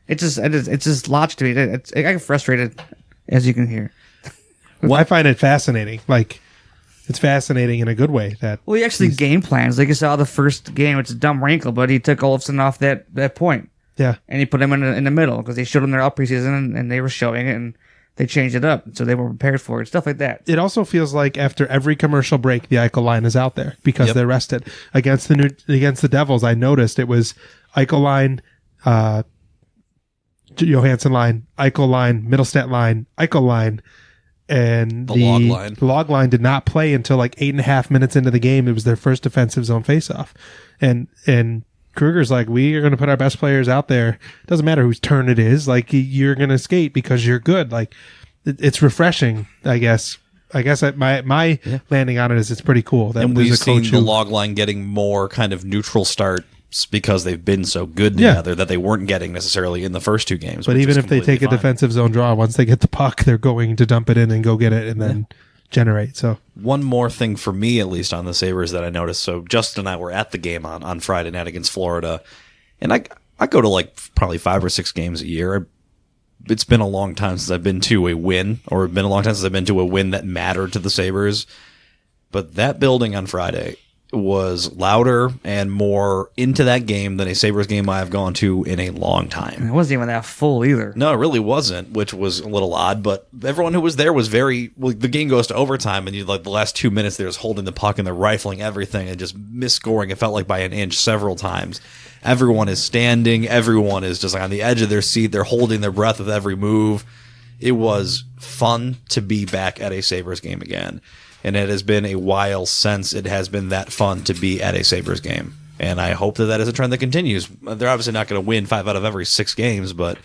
it's just logic to me. I get frustrated, as you can hear. I find it fascinating. Like, it's fascinating in a good way. That Well, he actually game plans. Like you saw the first game, it's a dumb wrinkle, but he took Olofsson off that point. yeah, And he put him in the middle because they showed him their all preseason and they were showing it and they changed it up. So they were prepared for it. Stuff like that. it also feels like after every commercial break, the Eichel line is out there because they're rested. Against the Devils, I noticed it was Eichel line, Johansson line, Eichel line, Middlestat line, Eichel line, and The log line. log line did not play until like 8.5 minutes into the game. It was their first defensive zone faceoff, and Kruger's like, we are going to put our best players out there. Doesn't matter whose turn it is. Like, you're going to skate because you're good. Like, it's refreshing, I guess. My landing on it is it's pretty cool. That And there's we've a coach seen the who- log line getting more kind of neutral starts because they've been so good together that they weren't getting necessarily in the first two games. But which even is if they completely take a fine. defensive zone draw, once they get the puck, they're going to dump it in and go get it and then generate. So One more thing for me, at least on the Sabres that I noticed. So Justin and I were at the game on Friday night against Florida, and I go to like probably 5 or 6 games a year. It's been a long time since I've been to a win, or been a long time since I've been to a win that mattered to the Sabres. But that building on Friday was louder and more into that game than a Sabres game I have gone to in a long time. It wasn't even that full either. No, it really wasn't, which was a little odd. But everyone who was there was very. Well, the game goes to overtime, and you like the last 2 minutes, they're just holding the puck and they're rifling everything and just misscoring. It felt like by an inch several times. Everyone is standing. Everyone is just like on the edge of their seat. They're holding their breath with every move. It was fun to be back at a Sabres game again. And it has been a while since it has been that fun to be at a Sabres game. And I hope that is a trend that continues. They're obviously not going to win 5 out of every 6 games, but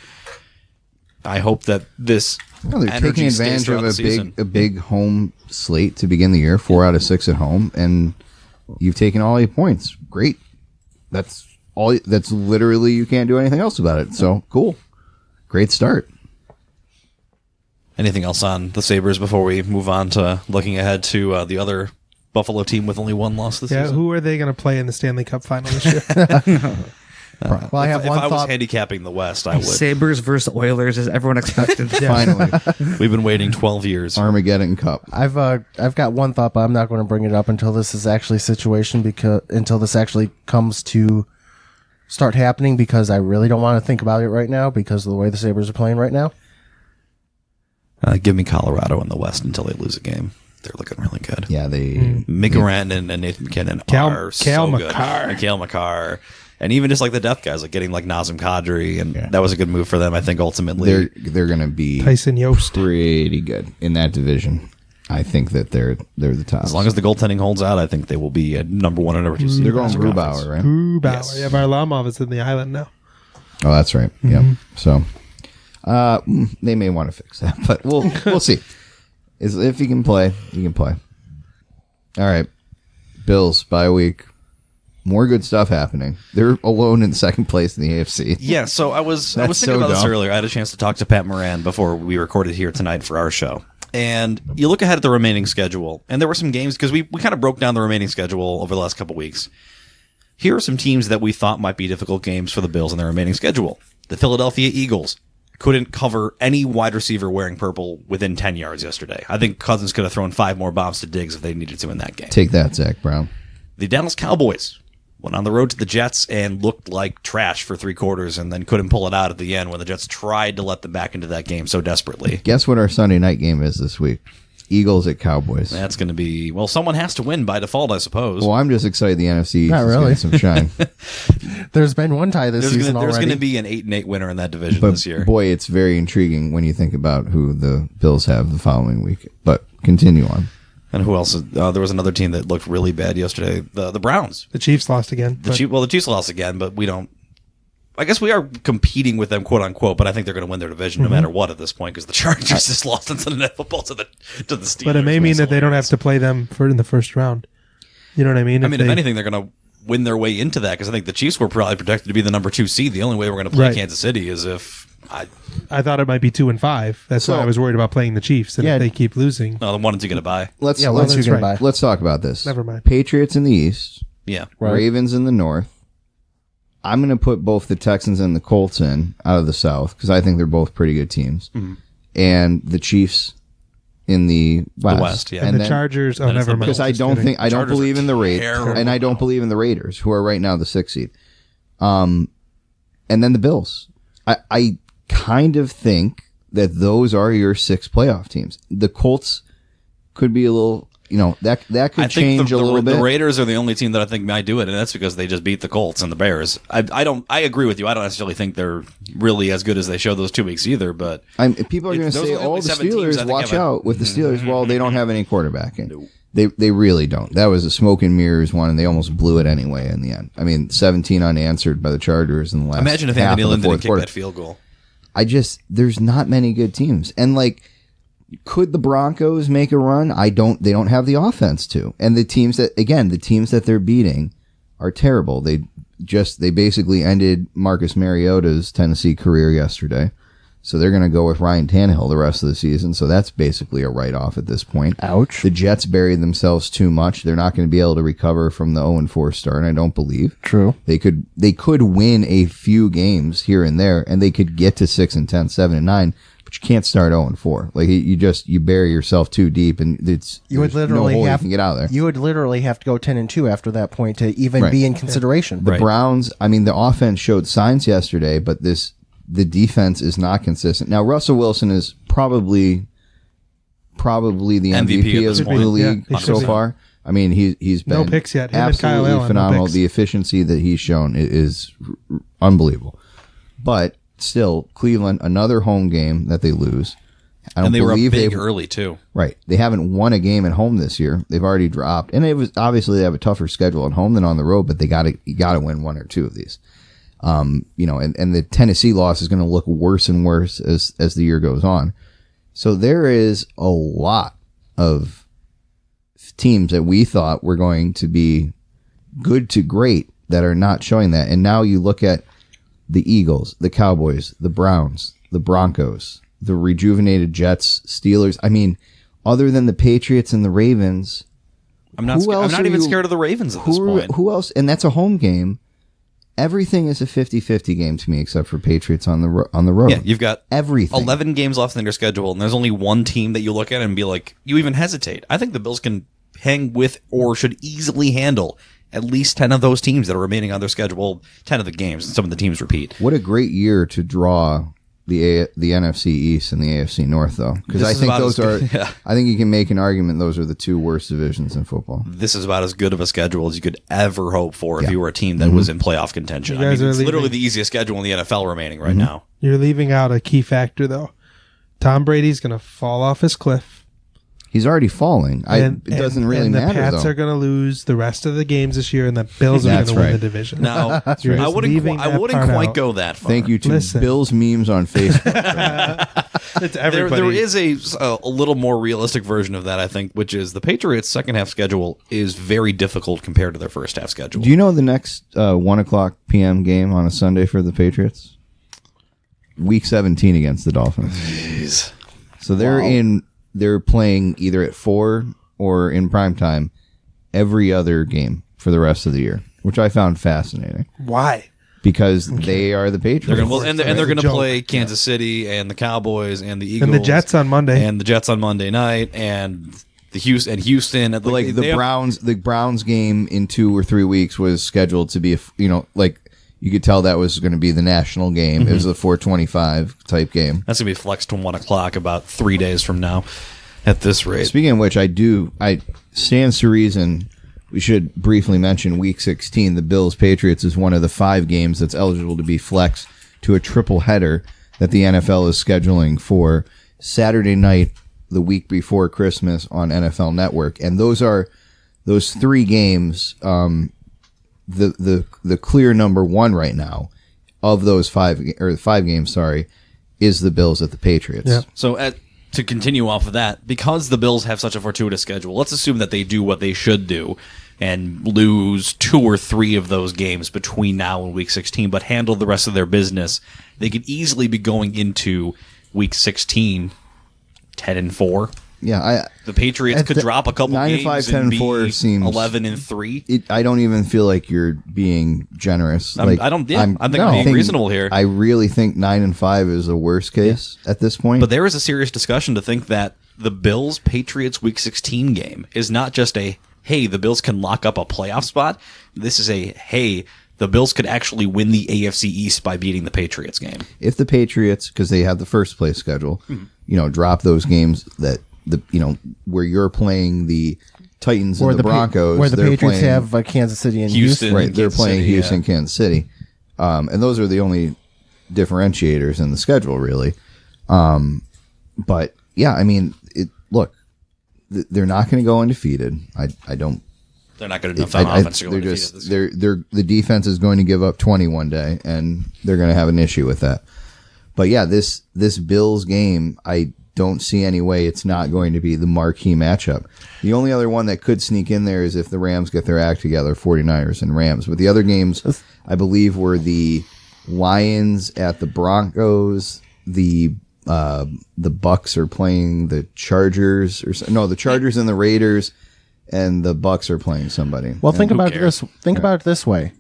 I hope that this No, they're energy taking stays advantage throughout the of season. a big home slate to begin the year. 4 out of 6 at home, and you've taken all 8 points. Great. That's all. That's literally, you can't do anything else about it. So cool. great start. Anything else on the Sabres before we move on to looking ahead to the other Buffalo team with only one loss this season? Who are they going to play in the Stanley Cup final this year? Well, I have if one I was thought. handicapping the West, I would. Sabres versus Oilers, as everyone expected. Finally, We've been waiting 12 years. Armageddon Cup. I've got one thought, but I'm not going to bring it up until this is actually a situation until this actually comes to start happening, because I really don't want to think about it right now because of the way the Sabres are playing right now. Give me Colorado in the West until they lose a game. They're looking really good. Yeah, they Mika Rantanen and Nathan McKinnon are so good. And Cale Makar. And even just like the depth guys, like getting like Nazem Kadri, and that was a good move for them. I think ultimately they're going to be Tyson Yost. pretty good in that division. I think that they're the top. as long as the goaltending holds out, I think they will be a number 1 and number 2 seed. they're going Grubauer, right? Grubauer. Yes. Yeah, Varlamov is in the island now. Oh, that's right. Yep. So they may want to fix that, but we'll see. If he can play, he can play. All right, Bills bye week. More good stuff happening. They're alone in second place in the AFC. Yeah, so I was thinking so about this dumb. earlier. I had a chance to talk to Pat Moran before we recorded here tonight for our show. And you look ahead at the remaining schedule, and there were some games, because we kind of broke down the remaining schedule over the last couple weeks. Here are some teams that we thought might be difficult games for the Bills in their remaining schedule. The Philadelphia Eagles couldn't cover any wide receiver wearing purple within 10 yards yesterday. I think Cousins could have thrown 5 more bombs to Diggs if they needed to in that game. Take that, Zach Brown. The Dallas Cowboys went on the road to the Jets and looked like trash for 3 quarters and then couldn't pull it out at the end when the Jets tried to let them back into that game so desperately. Guess what our Sunday night game is this week? Eagles at Cowboys. That's going to be, well, someone has to win by default, I suppose. Well, I'm just excited the NFC East Not is really. getting some shine. There's been one tie this season There's already. going to be an 8-8 winner in that division But this year. boy, it's very intriguing when you think about who the Bills have the following week. But continue on. And who else? There was another team that looked really bad yesterday. The Browns. The Chiefs lost again. The Chiefs lost again, but we don't. I guess we are competing with them, quote unquote. But I think they're going to win their division no matter what at this point, because the Chargers just lost on Sunday Night Football to the Steelers. But it may mean that they don't have to play them in the first round. You know what I mean? I mean, if anything, they're going to win their way into that, because I think the Chiefs were probably projected to be the number 2 seed. The only way we're going to play Right. Kansas City is if I thought it might be 2 and 5. That's why I was worried about playing the Chiefs. And Yeah. if they keep losing, the 1 and 2 going to buy. Let's Yeah, let's, once you get right. by. let's talk about this. Never mind. Patriots in the East, Yeah. Right. Ravens in the North. I'm going to put both the Texans and the Colts in out of the South because I think they're both pretty good teams, and the Chiefs in the West. West, yeah. and the then- Chargers. Oh, and it's never the mind. because I Just don't kidding. think I don't Chargers believe are in the Raiders, terrible. and I don't believe in the Raiders, who are right now the 6th seed. And then the Bills. I kind of think that those are your 6 playoff teams. The Colts could be a little, that could I change think a little bit. The Raiders are the only team that I think might do it, and that's because they just beat the Colts and the Bears. I agree with you. I don't necessarily think they're really as good as they showed those 2 weeks either, but People are going to Those say, are the only the 7 teams I Steelers, think watch have a- out with the Steelers. Well, they don't have any quarterback in. They really don't. That was a smoke and mirrors one, and they almost blew it anyway in the end. I mean, 17 unanswered by the Chargers in the last imagine if half Anthony of the Lynn didn't fourth kick quarter. that field goal. There's not many good teams. And could the Broncos make a run? They don't have the offense to. And the teams that they're beating are terrible. They basically ended Marcus Mariota's Tennessee career yesterday. So they're going to go with Ryan Tannehill the rest of the season. So that's basically a write-off at this point. Ouch. The Jets buried themselves too much. They're not going to be able to recover from the 0-4 start, I don't believe. True. They could win a few games here and there, and they could get to 6-10, 7-9, but you can't start 0-4. You bury yourself too deep, and You would there's literally no hole have you can get out of there. You would literally have to go 10-2 after that point to even Right. be in consideration. The Browns, the offense showed signs yesterday, but the defense is not consistent. Now, Russell Wilson is probably the MVP at of this the point. league Yeah, he so should be. far. He's been No picks yet. Him and Kyle absolutely Allen, no phenomenal. picks. The efficiency that he's shown is unbelievable. But still, Cleveland, another home game that they lose. I don't And they were up believe big they've early, too. Right. They haven't won a game at home this year. They've already dropped. And it was obviously they have a tougher schedule at home than on the road, but you gotta win 1 or 2 of these. And the Tennessee loss is going to look worse and worse as the year goes on. So there is a lot of teams that we thought were going to be good to great that are not showing that. And now you look at the Eagles, the Cowboys, the Browns, the Broncos, the rejuvenated Jets, Steelers. I mean, other than the Patriots and the Ravens, I'm not even scared of the Ravens at this point. Who else? And that's a home game. Everything is a 50-50 game to me, except for Patriots on the road. Yeah, you've got everything. 11 games left in your schedule, and there's only one team that you look at and be like, you even hesitate. I think the Bills can hang with or should easily handle at least 10 of those teams that are remaining on their schedule. 10 of the games, and some of the teams repeat. What a great year to draw the NFC East and the AFC North, though, because I think those are. Yeah. I think you can make an argument those are the two worst divisions in football. This is about as good of a schedule as you could ever hope for if you were a team that was in playoff contention. I mean, it's literally the easiest schedule in the NFL remaining right now. You're leaving out a key factor, though. Tom Brady's going to fall off his cliff. He's already falling. It doesn't really matter, the Pats though. are going to lose the rest of the games this year, and the Bills are going to win the division. Now, I wouldn't quite go that far. Thank you to Bills memes on Facebook. It's everybody. There is a little more realistic version of that, I think, which is the Patriots' second half schedule is very difficult compared to their first half schedule. Do you know the next 1 o'clock p.m. game on a Sunday for the Patriots? Week 17 against the Dolphins. Jeez. So they're playing either at 4 or in prime time every other game for the rest of the year, which I found fascinating. Why? Because they are the Patriots. They're going to play Kansas City and the Cowboys and the Eagles and the Jets on Monday night and the Houston. The Browns game in 2 or 3 weeks was scheduled to be you could tell that was going to be the national game. Mm-hmm. It was a 4:25 type game. That's going to be flexed to 1 o'clock about 3 days from now at this rate. Speaking of which, I stands to reason we should briefly mention Week 16. The Bills-Patriots is one of the 5 games that's eligible to be flexed to a triple header that the NFL is scheduling for Saturday night, the week before Christmas on NFL Network. And those 3 games, the clear number 1 right now of those 5 games, is the Bills at the Patriots. Yeah. So to continue off of that, because the Bills have such a fortuitous schedule, let's assume that they do what they should do and lose 2 or 3 of those games between now and Week 16, but handle the rest of their business. They could easily be going into Week 16 10-4. Yeah, the Patriots could drop a couple 9-5, 10-4 seems 11-3. I don't even feel like you're being generous. I think I'm being reasonable here. I really think 9-5 is the worst case at this point. But there is a serious discussion to think that the Bills Patriots Week 16 game is not just a hey, the Bills can lock up a playoff spot. This is a hey, the Bills could actually win the AFC East by beating the Patriots game. If the Patriots, because they have the first place schedule, drop those games that. Where you're playing the Titans or and the Broncos, where the Patriots have Kansas City and Houston. Right, they're playing Houston, Kansas City, and those are the only differentiators in the schedule, really. But yeah, I mean, they're not going to go undefeated. I don't. They're not going to defend offense. The defense is going to give up 20 one day, and they're going to have an issue with that. But yeah, this Bills game, I don't see any way it's not going to be the marquee matchup. The only other one that could sneak in there is if the Rams get their act together, 49ers and Rams. But the other games, I believe, were the Lions at the Broncos. The Bucks are playing the Chargers. The Chargers and the Raiders, and the Bucks are playing somebody. Well, think about it this way.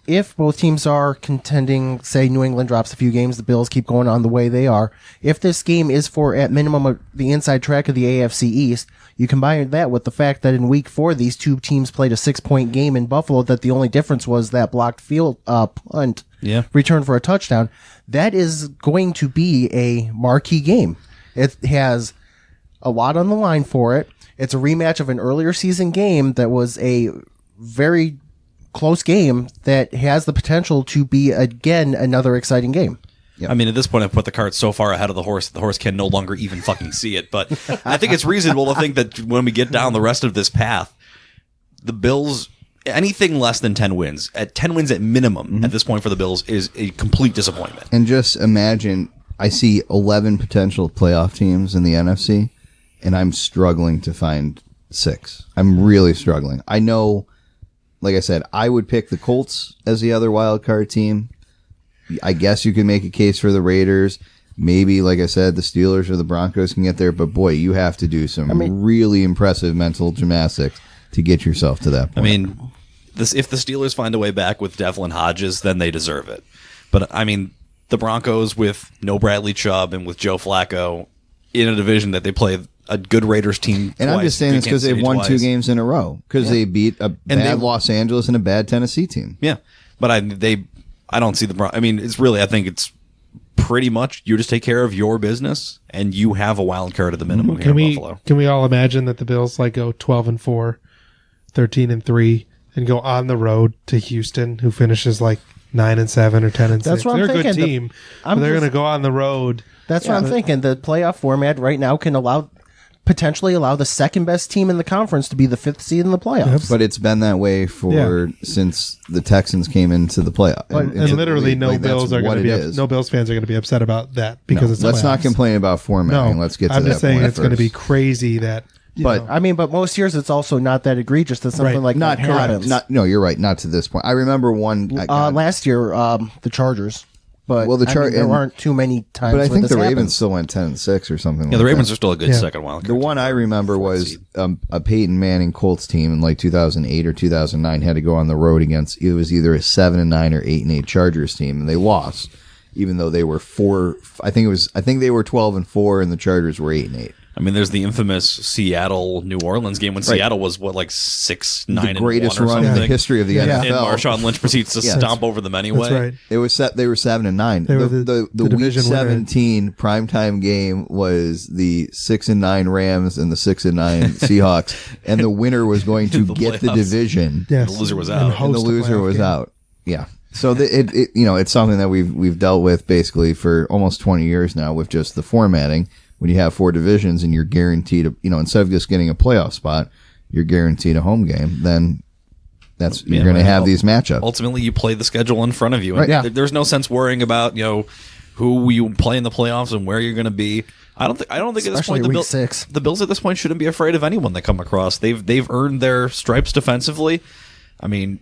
If both teams are contending, say New England drops a few games, the Bills keep going on the way they are. If this game is for, at minimum, the inside track of the AFC East, you combine that with the fact that in Week 4, these two teams played a 6-point game in Buffalo, that the only difference was that blocked field punt return for a touchdown. That is going to be a marquee game. It has a lot on the line for it. It's a rematch of an earlier season game that was a very close game that has the potential to be, again, another exciting game. Yep. I mean, at this point, I've put the cart so far ahead of the horse that the horse can no longer even fucking see it. But I think it's reasonable to think that when we get down the rest of this path, the Bills, anything less than 10 wins, at 10 wins at minimum at this point for the Bills is a complete disappointment. And just imagine, I see 11 potential playoff teams in the NFC, and I'm struggling to find 6. I'm really struggling. I know, like I said, I would pick the Colts as the other wild card team. I guess you could make a case for the Raiders. Maybe, like I said, the Steelers or the Broncos can get there, but boy, you have to do some really impressive mental gymnastics to get yourself to that point. I mean, if the Steelers find a way back with Devlin Hodges, then they deserve it. But, I mean, the Broncos with no Bradley Chubb and with Joe Flacco in a division that they play a good Raiders team and I'm just saying this because they've won 2 games in a row because they beat a bad Los Angeles and a bad Tennessee team. Yeah, but I don't see the. I mean, it's really. I think it's pretty much you just take care of your business and you have a wild card at the minimum here in Buffalo. Can we all imagine that the Bills go 12-4, 13-3, and go on the road to Houston, who finishes 9-7 or 10-6? That's what I'm They're thinking. a good team. But they're going to go on the road. That's what I'm thinking. The playoff format right now can potentially allow the second best team in the conference to be the 5th seed in the playoffs. But it's been that way since the Texans came into the playoff. And literally, no Bills fans are going to be upset about that because it's. Let's not complain about formatting. Let's get to that. I'm just saying point it's going to be crazy that. But most years it's also not that egregious that something like not that happens. No, you're right. Not to this point. I remember one last year, the Chargers. But there aren't too many times. But I think the Ravens Ravens still went 10-6 or something. Yeah, the Ravens are still a good second wild card. The one I remember was a Peyton Manning Colts team in 2008 or 2009 had to go on the road against it was either a 7-9 or 8-8 Chargers team, and they lost, even though they were 4. I think they were 12-4, and the Chargers were 8-8. I mean, there's the infamous Seattle-New Orleans game when Seattle was, 6-9 the greatest run in the history of the NFL. And Marshawn Lynch proceeds to stomp over them anyway. That's right. They were 7-9. The Week 17 primetime game was the 6-9 Rams and the 6-9 Seahawks, and the winner was going to get the division. Yes. The loser was out. And the loser was out. Yeah. So it's something that we've dealt with basically for almost 20 years now with just the formatting. When you have 4 divisions and you're guaranteed, instead of just getting a playoff spot, you're guaranteed a home game, then you're going to have these matchups. Ultimately, you play the schedule in front of you. Right. Yeah. There's no sense worrying about, who you play in the playoffs and where you're going to be. I don't think at this point the Bills at this point shouldn't be afraid of anyone they come across. They've earned their stripes defensively. I mean,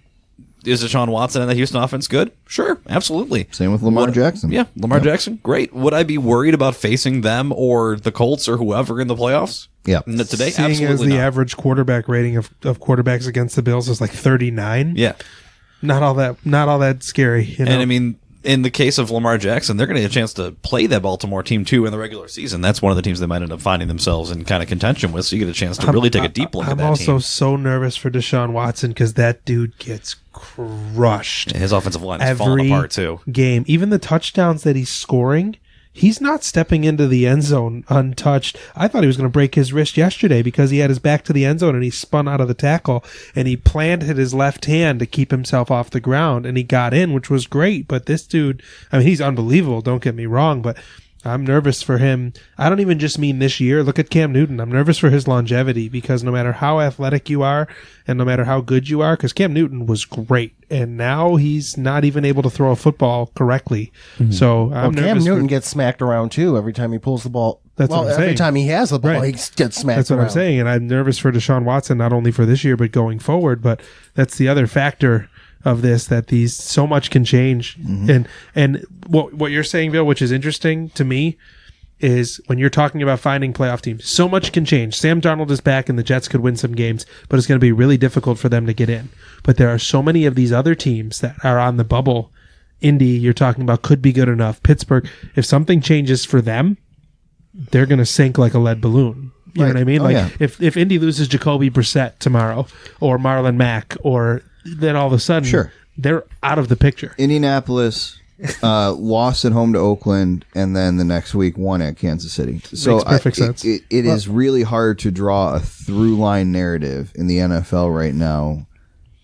is Deshaun Watson and the Houston offense good? Sure, absolutely. Same with Lamar Jackson. Yeah, Lamar Jackson, great. Would I be worried about facing them or the Colts or whoever in the playoffs? Yeah. Today, seeing absolutely as the not. average quarterback rating of quarterbacks against the Bills is 39. Yeah. Not all that scary. And I mean, in the case of Lamar Jackson, they're going to get a chance to play that Baltimore team too in the regular season. That's one of the teams they might end up finding themselves in kind of contention with. So you get a chance to really take a deep look at that team. I'm also so nervous for Deshaun Watson because that dude gets crushed. His offensive line is falling apart too. Game, even the touchdowns that he's scoring, he's not stepping into the end zone untouched. I thought he was going to break his wrist yesterday because he had his back to the end zone and he spun out of the tackle and he planted his left hand to keep himself off the ground and he got in, which was great. But this dude, I mean, he's unbelievable. Don't get me wrong, but I'm nervous for him. I don't even just mean this year. Look at Cam Newton. I'm nervous for his longevity because no matter how athletic you are and no matter how good you are, because Cam Newton was great and now he's not even able to throw a football correctly. Mm-hmm. So I'm nervous. Cam Newton gets smacked around too every time he pulls the ball. That's what I'm saying. Every time he has the ball, he gets smacked around. That's what I'm saying. And I'm nervous for Deshaun Watson, not only for this year, but going forward. But that's the other factor of this, that so much can change. Mm-hmm. And what you're saying, Bill, which is interesting to me, is when you're talking about finding playoff teams, so much can change. Sam Darnold is back and the Jets could win some games, but it's going to be really difficult for them to get in. But there are so many of these other teams that are on the bubble. Indy, you're talking about, could be good enough. Pittsburgh, if something changes for them, they're going to sink like a lead balloon. You know what I mean? If Indy loses Jacoby Brissett tomorrow or Marlon Mack, or then all of a sudden they're out of the picture. Indianapolis lost at home to Oakland, and then the next week won at Kansas City. So makes perfect sense. It is really hard to draw a through line narrative in the NFL right now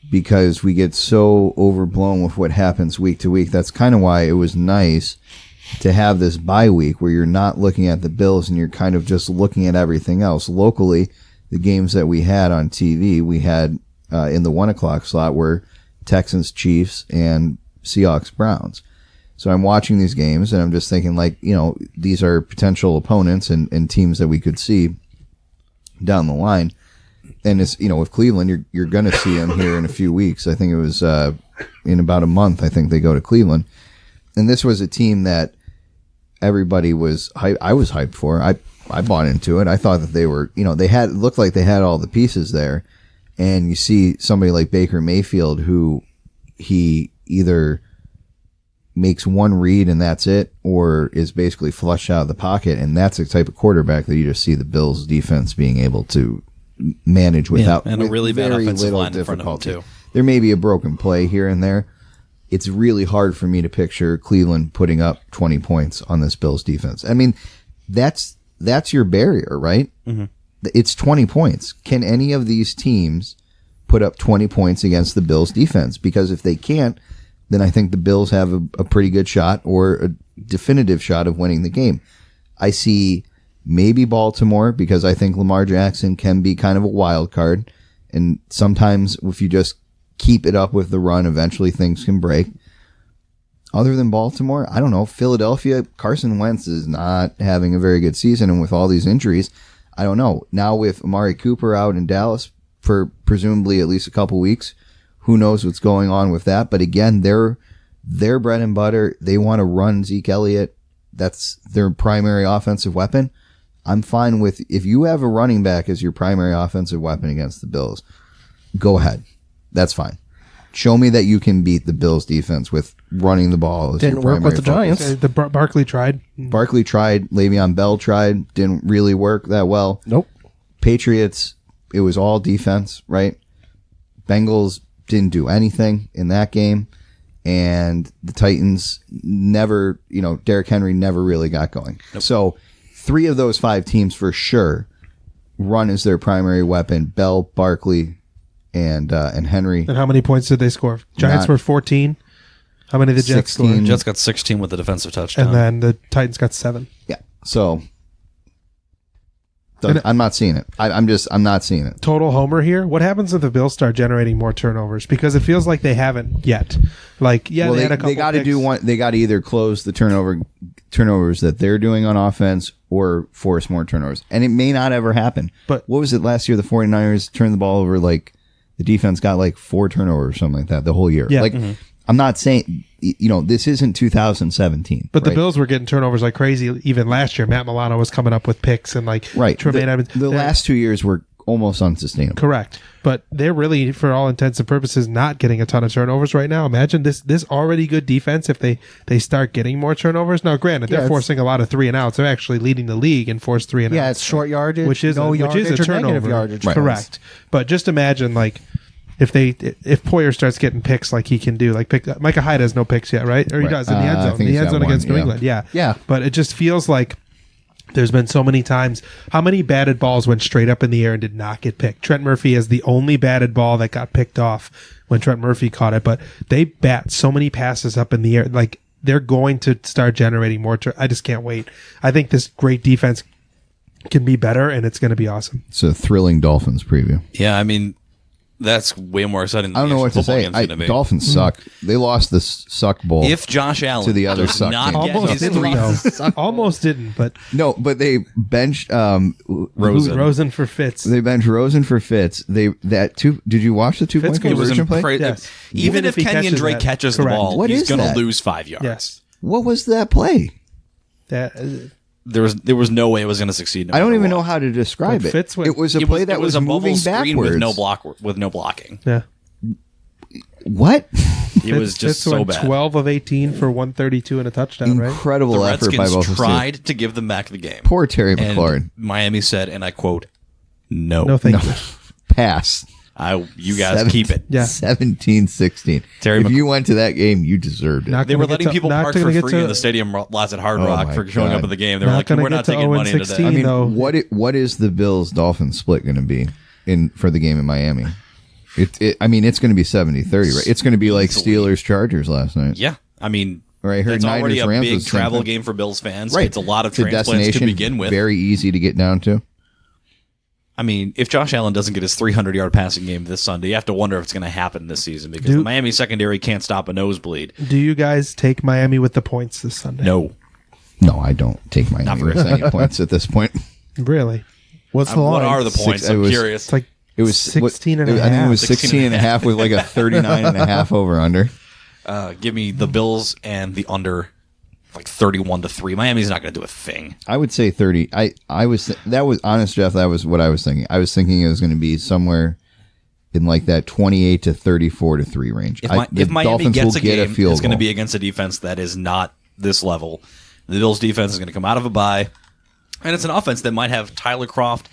because we get so overblown with what happens week to week. That's kind of why it was nice to have this bye week where you're not looking at the Bills and you're kind of just looking at everything else. Locally, the games that we had on TV, we had in the 1 o'clock slot were Texans, Chiefs, and Seahawks, Browns. So I'm watching these games and I'm just thinking, these are potential opponents and teams that we could see down the line. And it's, with Cleveland, you're going to see them here in a few weeks. I think it was in about a month, I think they go to Cleveland. And this was a team that everybody was hype. I was hyped for. I bought into it. I thought that they were, looked like they had all the pieces there. And you see somebody like Baker Mayfield, who he either makes one read and that's it, or is basically flushed out of the pocket. And that's the type of quarterback that you just see the Bills defense being able to manage without and a really bad very offensive little line in front of him, difficulty. too. There may be a broken play here and there. It's really hard for me to picture Cleveland putting up 20 points on this Bills defense. I mean, that's your barrier, right? Mm-hmm. It's 20 points. Can any of these teams put up 20 points against the Bills defense? Because if they can't, then I think the Bills have a pretty good shot, or a definitive shot, of winning the game. I see maybe Baltimore, because I think Lamar Jackson can be kind of a wild card. And sometimes if you just keep it up with the run, eventually things can break. Other than Baltimore, I don't know. Philadelphia, Carson Wentz is not having a very good season, and with all these injuries, I don't know. Now with Amari Cooper out in Dallas for presumably at least a couple weeks, who knows what's going on with that? But again, their bread and butter. They want to run Zeke Elliott. That's their primary offensive weapon. I'm fine with, if you have a running back as your primary offensive weapon against the Bills, go ahead. That's fine. Show me that you can beat the Bills defense with running the ball. Didn't work with the Giants. Barkley tried. Barkley tried. Le'Veon Bell tried. Didn't really work that well. Nope. Patriots, it was all defense, right? Bengals didn't do anything in that game. And the Titans never, Derrick Henry never really got going. Nope. So 3 of those 5 teams for sure run as their primary weapon. Bell, Barkley, and Henry. And how many points did they score? Giants were 14. How many did the Jets 16. score? Jets got 16 with the defensive touchdown. And then the Titans got 7. Yeah. So I'm not seeing it. I'm not seeing it. Total homer here. What happens if the Bills start generating more turnovers? Because it feels like they haven't yet. Like, yeah, well, they had a couple. They got to do one. They got to either close the turnovers that they're doing on offense, or force more turnovers. And it may not ever happen. But what was it last year? The 49ers turned the ball over, like the defense got like 4 turnovers or something like that the whole year. Yeah. Like, I'm not saying, this isn't 2017. But right? the Bills were getting turnovers like crazy even last year. Matt Milano was coming up with picks and like Tremaine Evans. The last 2 years were almost unsustainable. Correct. But they're really, for all intents and purposes, not getting a ton of turnovers right now. Imagine this already good defense if they start getting more turnovers. Now, granted, they're forcing a lot of 3 and outs. They're actually leading the league in forced 3 and outs. Yeah, it's short yardage, which is no a yardage, or turnover. negative yardage. Right. Correct. But just imagine, like, if Poyer starts getting picks like he can do, like Micah Hyde has no picks yet, right? Or he does in the end zone. The end zone against New England. Yeah. Yeah. But it just feels like there's been so many times. How many batted balls went straight up in the air and did not get picked? Trent Murphy is the only batted ball that got picked off when Trent Murphy caught it. But they bat so many passes up in the air. Like, they're going to start generating more. I just can't wait. I think this great defense can be better, and it's going to be awesome. It's a thrilling Dolphins preview. Yeah, I mean, that's way more exciting than I don't know what to say. Dolphins suck. They lost the Suck Bowl. If Josh Allen to the other does suck not team. get Almost his didn't, 3 though. Almost didn't, but No, but they benched Rosen for Fitz. They benched Rosen for Fitz. Did you watch the 2-point Fitz was conversion play? Yes. Even if he Kenyon catches Drake that. catches the Correct. ball, What he's is going to that? lose 5 yards. Yes. What was that play? That There was no way it was going to succeed. I don't even know how to describe But it. Fitz went- It was a play that was a bubble moving screen backwards. with no blocking. yeah. What? It was just Fitz so went bad. 12 of 18 for 132 and a touchdown, right? Incredible The effort by Redskins both of the tried teams. to give them back the game. Poor Terry And McLaurin. Miami said, and I quote, "No, No, thank you. Pass. you guys keep it." Yeah. 17-16. Terry if Mc- you went to that game, you deserved it. Not They were gonna letting get to- people not park gonna for get free to- in the stadium Lots at Hard Oh Rock my for showing God. up at the game. They were Not like, gonna "We're get not to taking money 0-16. today." I mean, though. what is the Bills Dolphins split going to be for the game in Miami? It's going to be 70-30, right? It's going to be like Easily. Steelers Chargers last night. Yeah, I mean, Right, I heard it's already Niners a Rams big was the same travel thing. game for Bills fans. Right. It's a lot of It's a transplants to destination, begin with. very easy to get down to. I mean, if Josh Allen doesn't get his 300-yard passing game this Sunday, you have to wonder if it's going to happen this season because the Miami secondary can't stop a nosebleed. Do you guys take Miami with the points this Sunday? No. No, I don't take Miami with any points at this point. Really? What's the What line? are the points? I'm curious. It's like It was 16 and a I think it was half. 16 and a half with like a 39 and a half over under. Give me the Bills and the under like 31-3. Miami's not going to do a thing. I would say 30. I was that was honest, Jeff. That was what I was thinking. I was thinking it was going to be somewhere in like that 28 to 34-3 range. If Miami Dolphins gets will a game, get a field it's going to goal. be against a defense that is not this level. The Bills defense is going to come out of a bye, and it's an offense that might have Tyler Kroft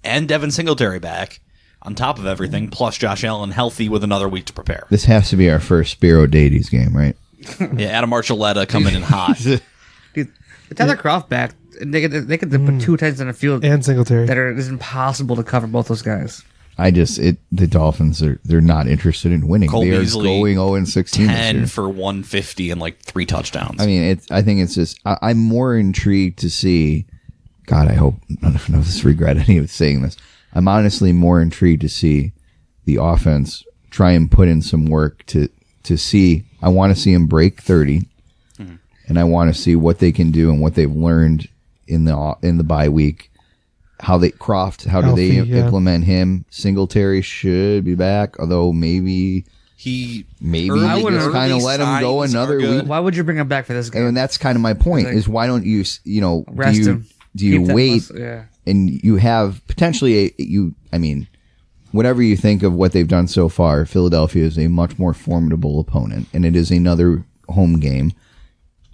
and Devin Singletary back on top of everything, plus Josh Allen healthy with another week to prepare. This has to be our first Spiro Davies game, right? Yeah, Adam Archuleta coming in hot. Dude, with Tyler Kroft back, they could put 2 tights on the field And Singletary. that it's impossible to cover both those guys. The Dolphins they're not interested in winning. Cole they are Beasley, going 0-16 this 10 year. for 150 and like 3 touchdowns. I mean, I think it's just I'm more intrigued to see. God, I hope none of us regret any of saying this. I'm honestly more intrigued to see the offense try and put in some work to see. I want to see them break 30, and I want to see what they can do and what they've learned in the bye week. How do they implement him? Singletary should be back, although maybe he you just kind of let him go another week. Why would you bring him back for this game? And that's kind of my point: is why don't you Rest him. do you Keep that wait muscle, yeah. and you have potentially whatever you think of what they've done so far, Philadelphia is a much more formidable opponent, and it is another home game.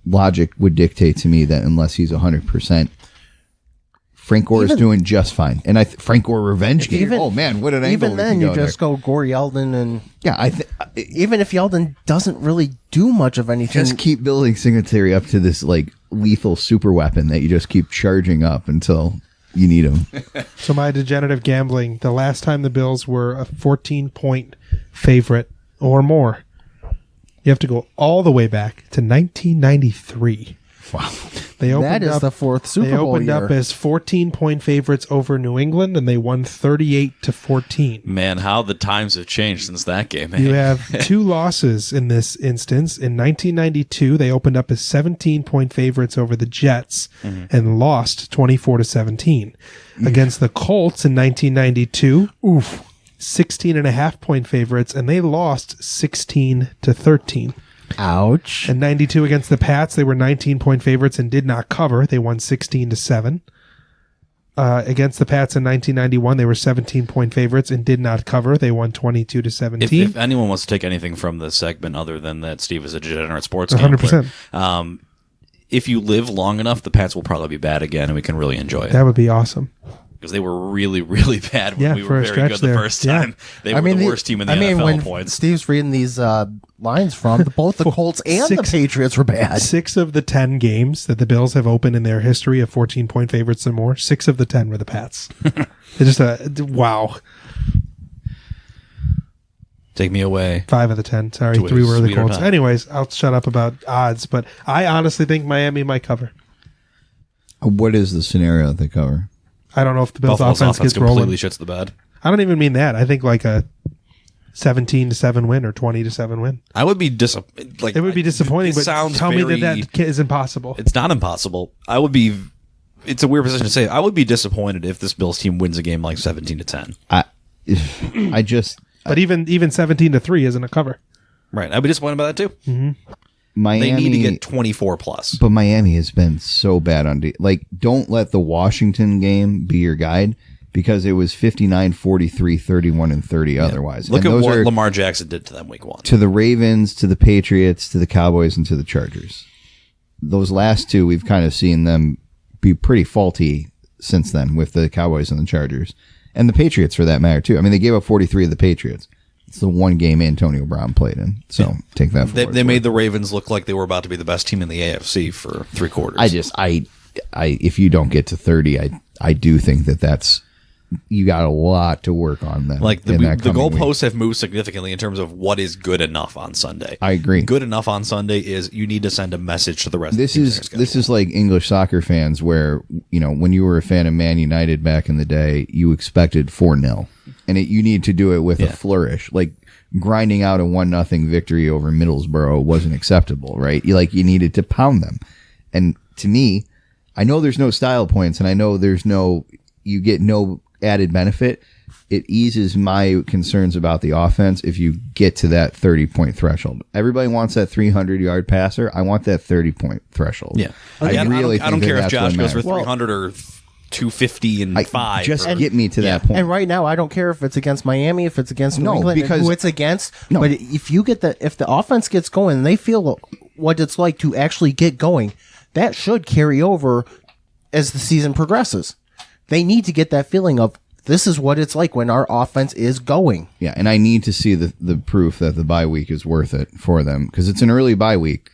Logic would dictate to me that unless he's 100%, Frank Gore is doing just fine. And Frank Gore revenge game. Oh man, what an angle! Even then, you just go Gore Yeldon, and even if Yeldon doesn't really do much of anything, just keep building Singletary up to this like lethal super weapon that you just keep charging up until you need him. So my degenerative gambling, the last time the Bills were a 14-point favorite or more, you have to go all the way back to 1993. Wow. That is the fourth Super Bowl They opened year. up as 14-point favorites over New England, and they won 38-14. Man, how the times have changed since that game. You have 2 losses in this instance. In 1992, they opened up as 17-point favorites over the Jets and lost 24-17. Against the Colts in 1992, 16.5-point favorites, and they lost 16-13. Ouch. In 92 against the Pats, they were 19-point favorites and did not cover. They won 16-7. Against the Pats in 1991, they were 17-point favorites and did not cover. They won 22-17. If anyone wants to take anything from this segment other than that Steve is a degenerate sports 100%. gambler, if you live long enough, the Pats will probably be bad again, and we can really enjoy it. That would be awesome. Because they were really, really bad when we for were a very stretch good the there. first time. They were the worst team in the NFL when points. Steve's reading these lines from, both the Colts and the Patriots were bad. 6 of the 10 games that the Bills have opened in their history of 14-point favorites or more, 6 of the 10 were the Pats. It's just wow. Take me away. 5 of the 10. Sorry, To a 3 were the sweeter Colts. time. Anyways, I'll shut up about odds, but I honestly think Miami might cover. What is the scenario that they cover? I don't know if the Bills Buffalo's offense gets completely rolling. shits the bed. I don't even mean that. I think like a 17-7 win or 20-7 win. I would be disappointed. It would be disappointing, It but sounds tell me very- that is impossible. It's not impossible. I would be. It's a weird position to say. I would be disappointed if this Bills team wins a game like 17-10. I just But even 17-3 isn't a cover. Right. I'd be disappointed by that too. Miami They need to get 24 plus. But Miami has been so bad on don't let the Washington game be your guide because it was 59-43, 31-30 otherwise. Look And at those what are Lamar Jackson did to them week 1. to the Ravens, to the Patriots, to the Cowboys, and to the Chargers. Those last 2, we've kind of seen them be pretty faulty since then with the Cowboys and the Chargers. And the Patriots for that matter too. I mean, they gave up 43 to the Patriots. It's the one game Antonio Brown played in. So take that for They made the Ravens look like they were about to be the best team in the AFC for 3 quarters. I if you don't get to 30, I do think that's you got a lot to work on then. Like the coming week. goalposts have moved significantly in terms of what is good enough on Sunday. I agree. Good enough on Sunday is you need to send a message to the rest of the team. This is like English soccer fans where, when you were a fan of Man United back in the day, you expected 4-0. And you need to do it with a flourish. Like grinding out a 1-0 victory over Middlesbrough wasn't acceptable, right? You needed to pound them. And to me, I know there's no style points and I know you get no added benefit. It eases my concerns about the offense if you get to that 30-point threshold. Everybody wants that 300-yard passer. I want that 30-point threshold. Yeah. I don't care if Josh goes for for 300 or 250 and 5. Just get me to that point. And right now, I don't care if it's against Miami, if it's against New England, because who it's against. No. But if the offense gets going and they feel what it's like to actually get going, that should carry over as the season progresses. They need to get that feeling of, this is what it's like when our offense is going. Yeah, and I need to see the proof that the bye week is worth it for them, because it's an early bye week.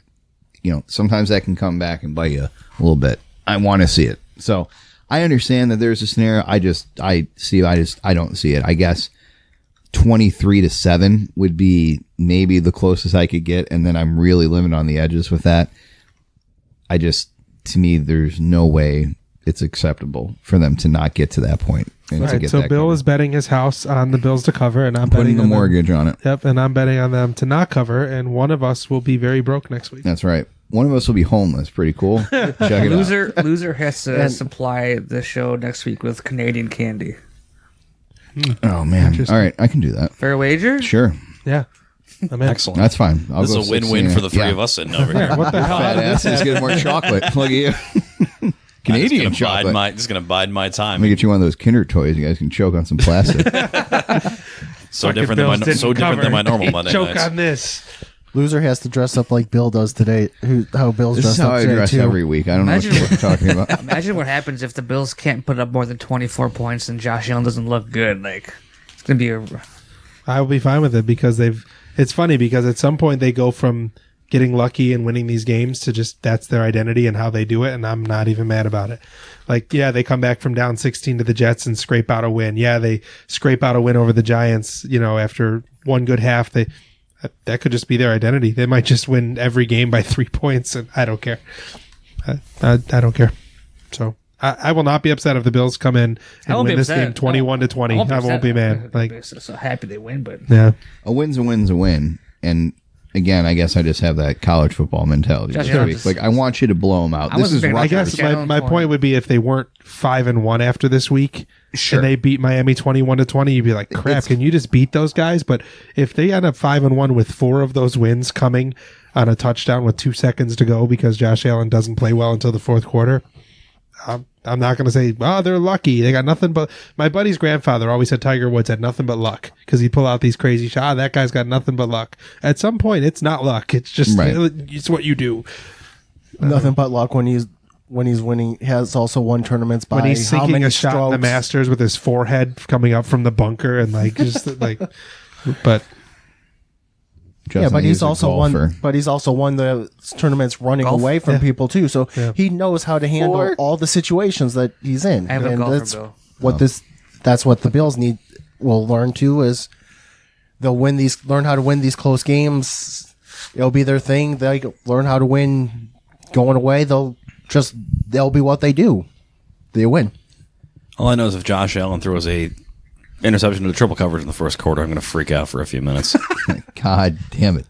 Sometimes that can come back and bite you a little bit. I want to see it. So I understand that there's a scenario. I don't see it. I guess 23-7 would be maybe the closest I could get, and then I'm really living on the edges with that. To me, there's no way it's acceptable for them to not get to that point. And to Right, get so that Bill covered. is betting his house on the Bills to cover, and I'm Putting betting the on mortgage on it. Yep, and I'm betting on them to not cover, and one of us will be very broke next week. That's right. One of us will be homeless. Pretty cool. Check it out. Loser has to supply the show next week with Canadian candy. Oh, man. All right. I can do that. Fair wager? Sure. Yeah, I'm in. Excellent. That's fine. I'll This go is a win-win 16. for the three Yeah. of us sitting over here. What the hell? Fat ass is getting more chocolate. Look at you. Canadian chocolate. Just going to bide my time. Let me get you one of those Kinder toys. You guys can choke on some plastic. So different than my normal Monday Choke nights. on this. Loser has to dress up like Bill does today. How Bill's This is dressed how up I today, dress too. every week. I don't know what Imagine- you're talking about. Imagine what happens if the Bills can't put up more than 24 points and Josh Allen doesn't look good. Like, it's going to be I will be fine with it because it's funny because at some point they go from getting lucky and winning these games to just that's their identity and how they do it, and I'm not even mad about it. Like, yeah, they come back from down 16 to the Jets and scrape out a win. Yeah, they scrape out a win over the Giants, after one good half. That could just be their identity. They might just win every game by 3 points, and I don't care. I don't care. So I will not be upset if the Bills come in I and won't win be this upset. game 21-20. I won't be mad. Like, so happy they win, but yeah. A win's a win's a win. And again, I guess I just have that college football mentality. Josh this Allen week. just- Like, I want you to blow them out. I This wasn't is big on I Rutgers. guess Josh Allen my point. point would be if they weren't 5-1 after this week, Sure. and they beat Miami 21-20, you'd be like, crap, can you just beat those guys? But if they end up 5-1 with 4 of those wins coming on a touchdown with 2 seconds to go because Josh Allen doesn't play well until the fourth quarter, I'm not going to say, oh, they're lucky. They got nothing but. My buddy's grandfather always said Tiger Woods had nothing but luck because he'd pull out these crazy shots. That guy's got nothing but luck. At some point, it's not luck. It's just Right. it's what you do. Nothing but luck when he's winning. Has also won tournaments by When he's how sinking many a shot in the strokes. Masters with his forehead coming up from the bunker and like just like, but Justin, Yeah, but he's a also golfer. won. But he's also won the tournaments running Golf? away from people too. So Yeah. he knows how to handle all the situations that he's in. I have a And golfer, that's Bill. That's what the Bills will learn too is they'll learn how to win these close games. It'll be their thing. They learn how to win going away. They'll be what they do. They win. All I know is if Josh Allen throws a interception to triple coverage in the first quarter, I'm going to freak out for a few minutes. God damn it.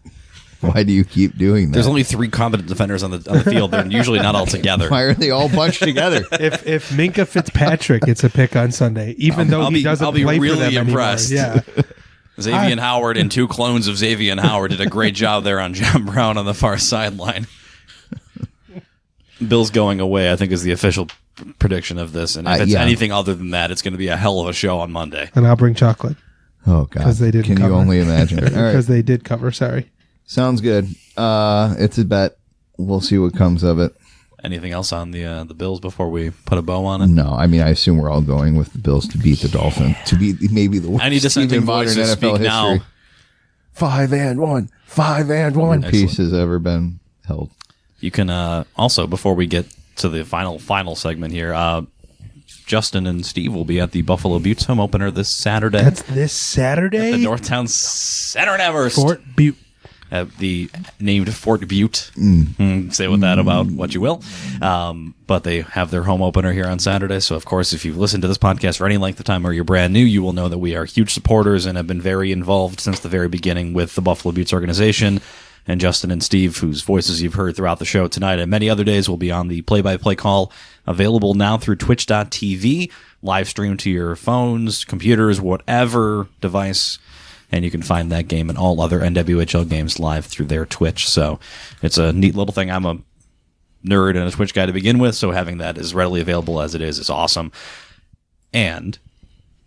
Why do you keep doing that? There's only 3 competent defenders on the field. They're usually not all together. Why are they all bunched together? if Minka Fitzpatrick gets a pick on Sunday, even though he doesn't I'll be play really for them impressed. anymore, yeah. Xavier Howard and 2 clones of Xavier Howard did a great job there on John Brown on the far sideline. Bill's going away, I think, is the official prediction of this. And if it's yeah. anything other than that, it's going to be a hell of a show on Monday. And I'll bring chocolate Oh, God. 'Cause they didn't Can cover. you only imagine? All because right. they did cover. Sorry. Sounds good. It's a bet. We'll see what comes of it. Anything else on the Bills before we put a bow on it? No, I mean, I assume we're all going with the Bills to beat the Dolphins. To be maybe the worst Any dissenting team in modern voices NFL speak history. now. 5-1. 5-1. Where peace has ever been held. You can also, before we get to the final segment here, Justin and Steve will be at the Buffalo Buttes home opener this Saturday. That's this Saturday. the Northtown Center in Everest. Fort Butte. The named Fort Butte. Say with that about what you will. But they have their home opener here on Saturday. So, of course, if you've listened to this podcast for any length of time or you're brand new, you will know that we are huge supporters and have been very involved since the very beginning with the Buffalo Buttes organization. and Justin and Steve, whose voices you've heard throughout the show tonight and many other days, will be on the play-by-play call, available now through twitch.tv, live stream to your phones, computers, whatever device, and you can find that game and all other NWHL games live through their Twitch. So it's a neat little thing. I'm a nerd and a Twitch guy to begin with, so having that as readily available as it is awesome. And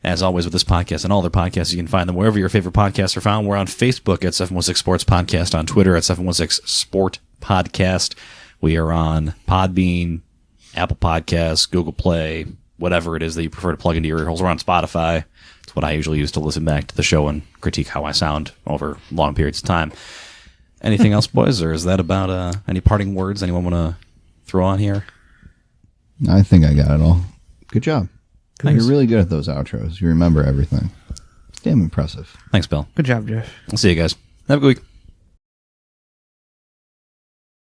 as always with this podcast and all other podcasts, you can find them wherever your favorite podcasts are found. We're on Facebook at 716 Sports Podcast, on Twitter at 716 Sport Podcast. We are on Podbean, Apple Podcasts, Google Play, whatever it is that you prefer to plug into your ear holes. We're on Spotify. It's what I usually use to listen back to the show and critique how I sound over long periods of time. Anything else, boys, or is that about any parting words anyone want to throw on here? I think I got it all. Good job. Thanks. You're really good at those outros. You remember everything. It's damn impressive. Thanks, Bill. Good job, Jeff. I'll see you guys. Have a good week.